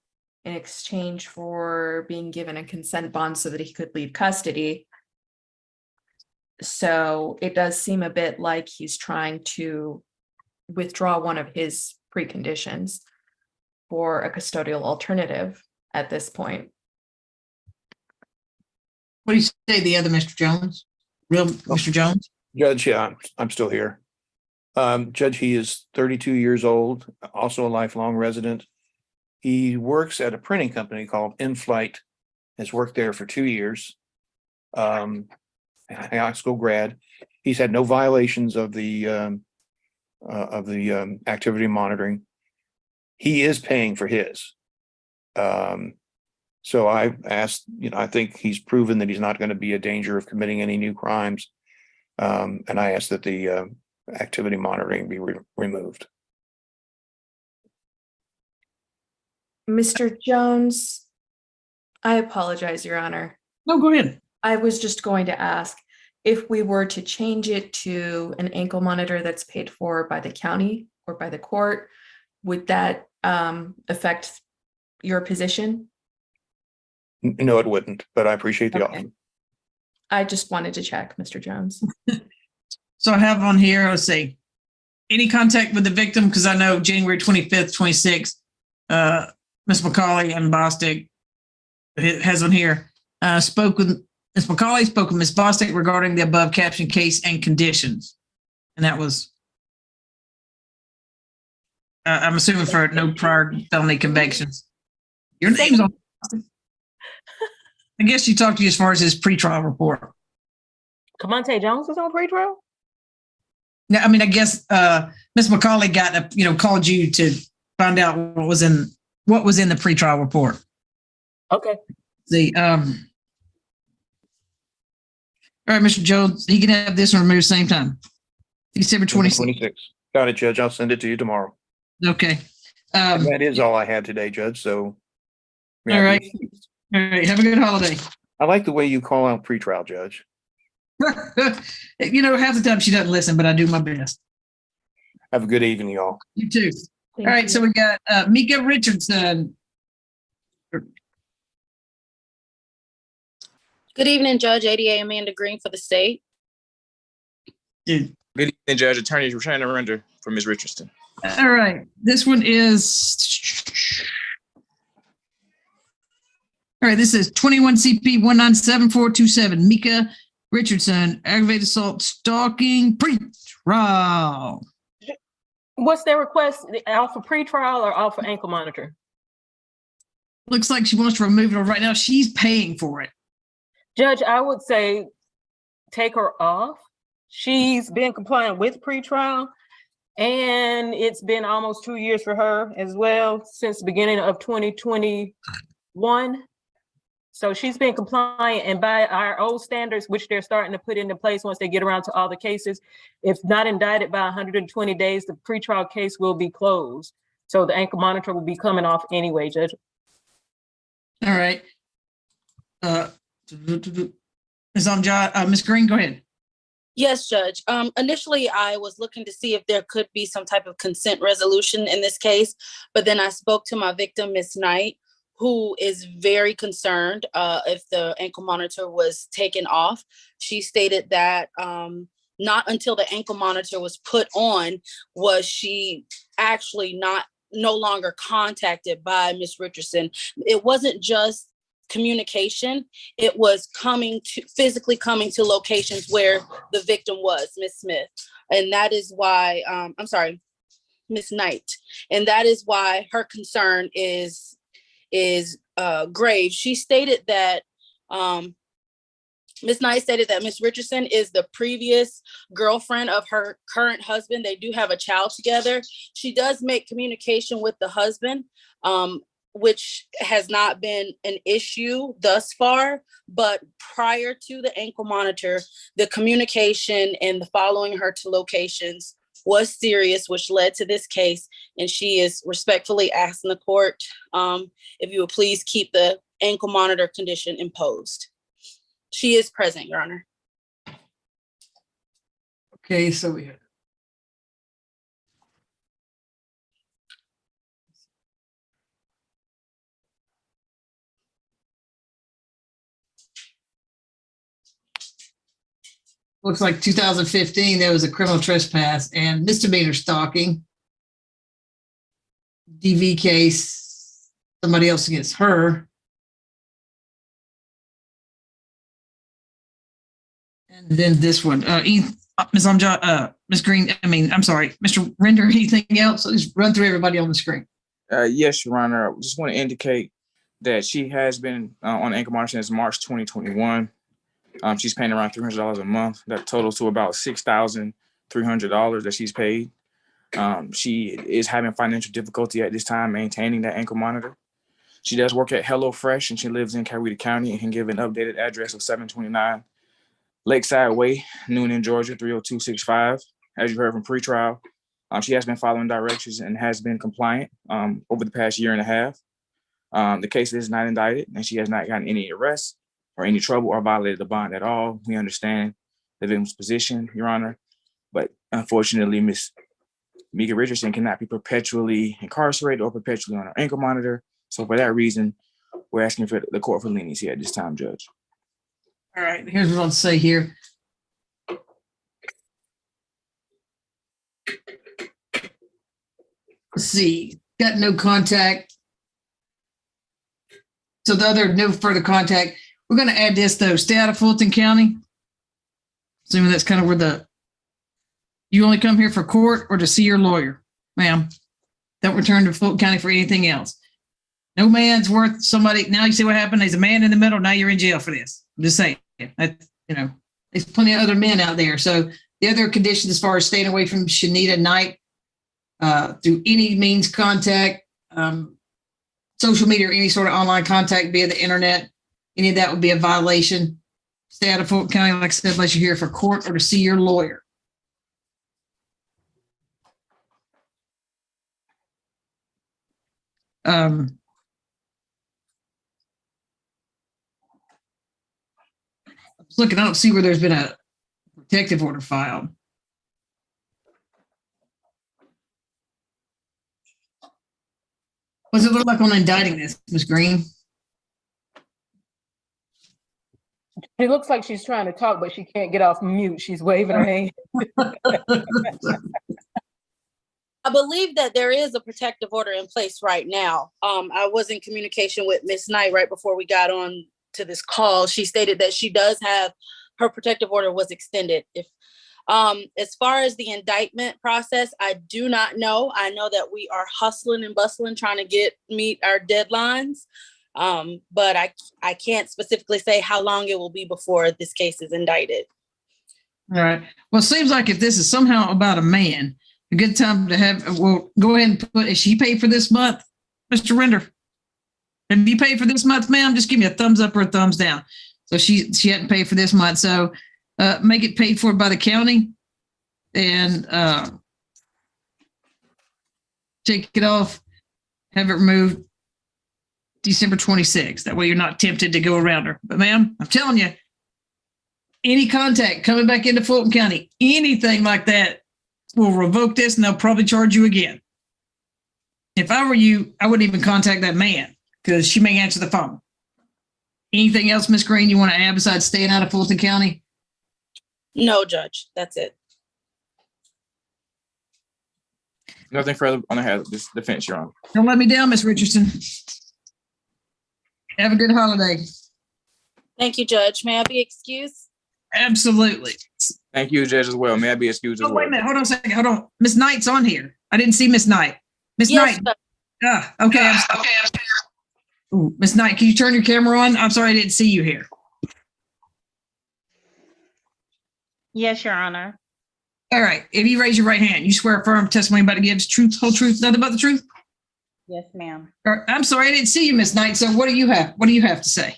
in exchange for being given a consent bond so that he could leave custody. So it does seem a bit like he's trying to withdraw one of his preconditions for a custodial alternative at this point.
What do you say, the other Mr. Jones? Real Mr. Jones?
Judge, yeah, I'm still here. Judge, he is 32 years old, also a lifelong resident. He works at a printing company called InFlight, has worked there for 2 years. High school grad. He's had no violations of the activity monitoring. He is paying for his. So I asked, I think he's proven that he's not going to be a danger of committing any new crimes. And I asked that the activity monitoring be removed.
Mr. Jones, I apologize, Your Honor.
No, go ahead.
I was just going to ask if we were to change it to an ankle monitor that's paid for by the county or by the court, would that affect your position?
No, it wouldn't, but I appreciate the offer.
I just wanted to check, Mr. Jones.
So I have on here, let's see, any contact with the victim, because I know January 25th, 26th, Ms. McCauley and Bostic has on here, spoke with Ms. McCauley, spoke with Ms. Bostic regarding the above captioned case and conditions. And that was, I'm assuming for no prior felony convictions. Your name's on. I guess she talked to you as far as his pretrial report.
Camonte Jones is on pretrial?
Yeah, I mean, I guess Ms. McCauley got called you to find out what was in the pretrial report.
Okay.
All right, Mr. Jones, he can have this one removed same time. December 26th.
Got it, Judge. I'll send it to you tomorrow.
Okay.
That is all I had today, Judge. So.
All right. All right. Have a good holiday.
I like the way you call out pretrial, Judge.
Half the time she doesn't listen, but I do my best.
Have a good evening, y'all.
You too. All right. So we got Mika Richardson.
Good evening, Judge. ADA Amanda Green for the state.
Dude.
Good evening, Judge. Attorney Rashana Render for Ms. Richardson.
All right. This one is. All right. This is 21 CP 197-427. Mika Richardson, aggravated assault, stalking, pre-trial.
What's their request? Off for pretrial or off for ankle monitor?
Looks like she wants to remove it right now. She's paying for it.
Judge, I would say take her off. She's been compliant with pretrial, and it's been almost 2 years for her as well since the beginning of 2021. So she's been compliant, and by our old standards, which they're starting to put into place once they get around to all the cases, if not indicted by 120 days, the pretrial case will be closed. So the ankle monitor will be coming off anyway, Judge.
All right. Ms. Green, go ahead.
Yes, Judge. Initially, I was looking to see if there could be some type of consent resolution in this case, but then I spoke to my victim, Ms. Knight, who is very concerned if the ankle monitor was taken off. She stated that not until the ankle monitor was put on was she actually no longer contacted by Ms. Richardson. It wasn't just communication, it was physically coming to locations where the victim was, Ms. Smith. And that is why, I'm sorry, Ms. Knight. And that is why her concern is grave. She stated that, Ms. Knight stated that Ms. Richardson is the previous girlfriend of her current husband. They do have a child together. She does make communication with the husband, which has not been an issue thus far. But prior to the ankle monitor, the communication and the following her to locations was serious, which led to this case. And she is respectfully asking the court if you would please keep the ankle monitor condition imposed. She is present, Your Honor.
Okay, so we have. Looks like 2015, there was a criminal trespass and misdemeanor stalking. DV case, somebody else against her. And then this one, Ms. Green, I'm sorry, Mr. Render, anything else? So just run through everybody on the screen.
Yes, Your Honor. I just want to indicate that she has been on ankle monitor since March 2021. She's paying around $300 a month. That totals to about $6,300 that she's paid. She is having financial difficulty at this time maintaining that ankle monitor. She does work at HelloFresh and she lives in Coweta County and can give an updated address of 729 Lakeside Way, Noonan, Georgia, 30265. As you heard from pretrial, she has been following directions and has been compliant over the past year and a half. The case is not indicted and she has not gotten any arrests or any trouble or violated the bond at all. We understand the victim's position, Your Honor, but unfortunately, Ms. Mika Richardson cannot be perpetually incarcerated or perpetually on her ankle monitor. So for that reason, we're asking for the court for leniency at this time, Judge.
All right, here's what I'll say here. Let's see, got no contact. So the other no further contact. We're going to add this though. Stay out of Fulton County. Assuming that's kind of where you only come here for court or to see your lawyer, ma'am. Don't return to Fulton County for anything else. No man's worth somebody. Now you see what happened. There's a man in the middle. Now you're in jail for this. I'm just saying. There's plenty of other men out there. So the other conditions as far as staying away from Shanita Knight through any means contact, social media or any sort of online contact via the internet, any of that would be a violation. Stay out of Fulton County, like I said, unless you're here for court or to see your lawyer. Looking, I don't see where there's been a protective order filed. What does it look like on indicting this, Ms. Green?
It looks like she's trying to talk, but she can't get off mute. She's waving her hand.
I believe that there is a protective order in place right now. I was in communication with Ms. Knight right before we got on to this call. She stated that she does have her protective order was extended. As far as the indictment process, I do not know. I know that we are hustling and bustling trying to meet our deadlines. But I can't specifically say how long it will be before this case is indicted.
All right. Well, it seems like if this is somehow about a man, a good time to have, well, go ahead and put, is she paid for this month? Mr. Render, have you paid for this month, ma'am? Just give me a thumbs up or a thumbs down. So she hadn't paid for this month. So make it paid for by the county and take it off, have it removed. December 26th. That way you're not tempted to go around her. But ma'am, I'm telling you, any contact coming back into Fulton County, anything like that will revoke this and they'll probably charge you again. If I were you, I wouldn't even contact that man because she may answer the phone. Anything else, Ms. Green, you want to add besides staying out of Fulton County?
No, Judge, that's it.
Nothing further on this defense, Your Honor.
Don't let me down, Ms. Richardson. Have a good holiday.
Thank you, Judge. May I be excused?
Absolutely.
Thank you, Judge, as well. May I be excused as
Oh,
well?
wait a minute. Hold on a second. Hold on. Miss Knight's on here. I didn't see Miss Knight. Miss
Yes,
Knight. Okay. I'm sorry. Ooh, Miss Knight, can you turn your camera on? I'm sorry I didn't see you here.
Yes, Your Honor.
All right. If you raise your right hand, you swear affirm testimony about to give truth, whole truth, nothing but the truth?
Yes, ma'am.
I'm sorry I didn't see you, Miss Knight. So what do you have? What do you have to say?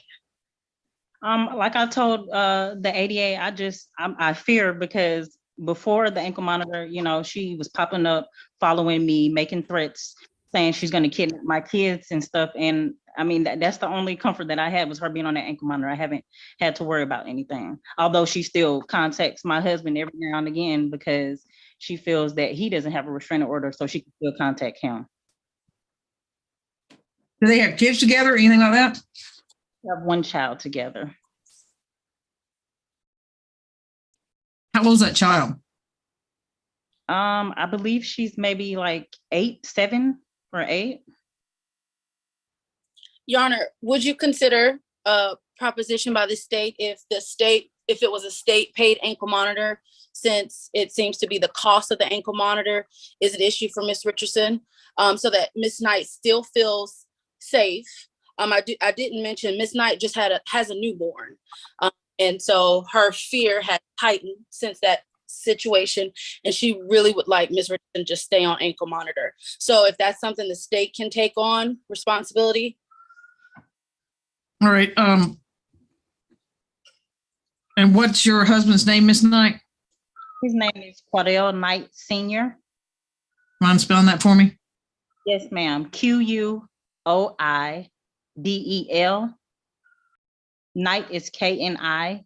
Like I told the ADA, I fear because before the ankle monitor, she was popping up, following me, making threats, saying she's going to kidnap my kids and stuff. And I mean, that's the only comfort that I had was her being on that ankle monitor. I haven't had to worry about anything, although she still contacts my husband every now and again because she feels that he doesn't have a restraining order, so she can still contact him.
Do they have kids together or anything like that?
We have one child together.
How old is that child?
I believe she's maybe like 7 or 8.
Your Honor, would you consider a proposition by the state if it was a state paid ankle monitor, since it seems to be the cost of the ankle monitor is an issue for Ms. Richardson, so that Ms. Knight still feels safe? I didn't mention Ms. Knight just has a newborn, and so her fear has heightened since that situation, and she really would like Ms. Richardson just stay on ankle monitor. So if that's something the state can take on responsibility.
All right. And what's your husband's name, Miss Knight?
His name is Quadell Knight Sr.
Mind spelling that for me?
Yes, ma'am. Quoidel. Knight is Knight.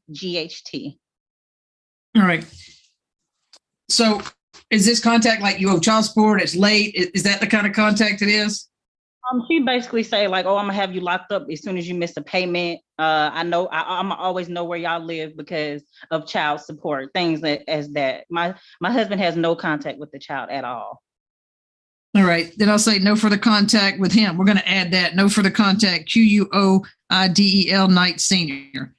All right. So is this contact like you owe child support, it's late? Is that the kind of contact it is?
She basically say like, oh, I'm gonna have you locked up as soon as you miss a payment. I'm always know where y'all live because of child support, things as that. My husband has no contact with the child at all.
All right. Then I'll say no further contact with him. We're going to add that. No further contact, Quoidel Knight Sr.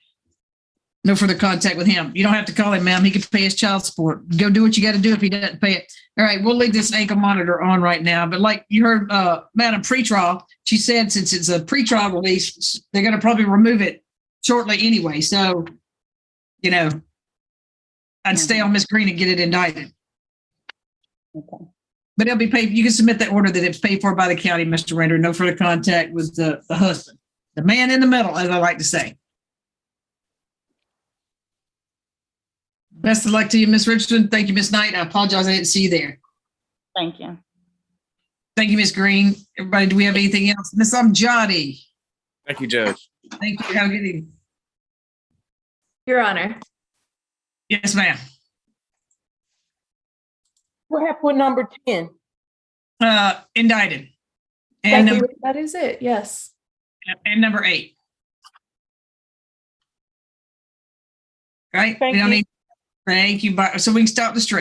No further contact with him. You don't have to call him, ma'am. He can pay his child support. Go do what you got to do if he doesn't pay it. All right. We'll leave this ankle monitor on right now. But like you heard, Madam Pretrial, she said since it's a pretrial release, they're going to probably remove it shortly anyway. So, I'd stay on Miss Green and get it indicted.
Okay.
But it'll be paid. You can submit that order that it's paid for by the county, Mr. Render. No further contact with the husband, the man in the middle, as I like to say. Best of luck to you, Ms. Richardson. Thank you, Ms. Knight. I apologize I didn't see you there.
Thank you.
Thank you, Ms. Green. Everybody, do we have anything else? Ms. Amjadi.
Thank you, Judge.
Thank you. Have a good evening.
Your Honor.
Yes, ma'am.
What happened with number 10?
Indicted. And
That is it. Yes.
and number 8. Right?
Thank you.
Thank you. So we can stop the stream.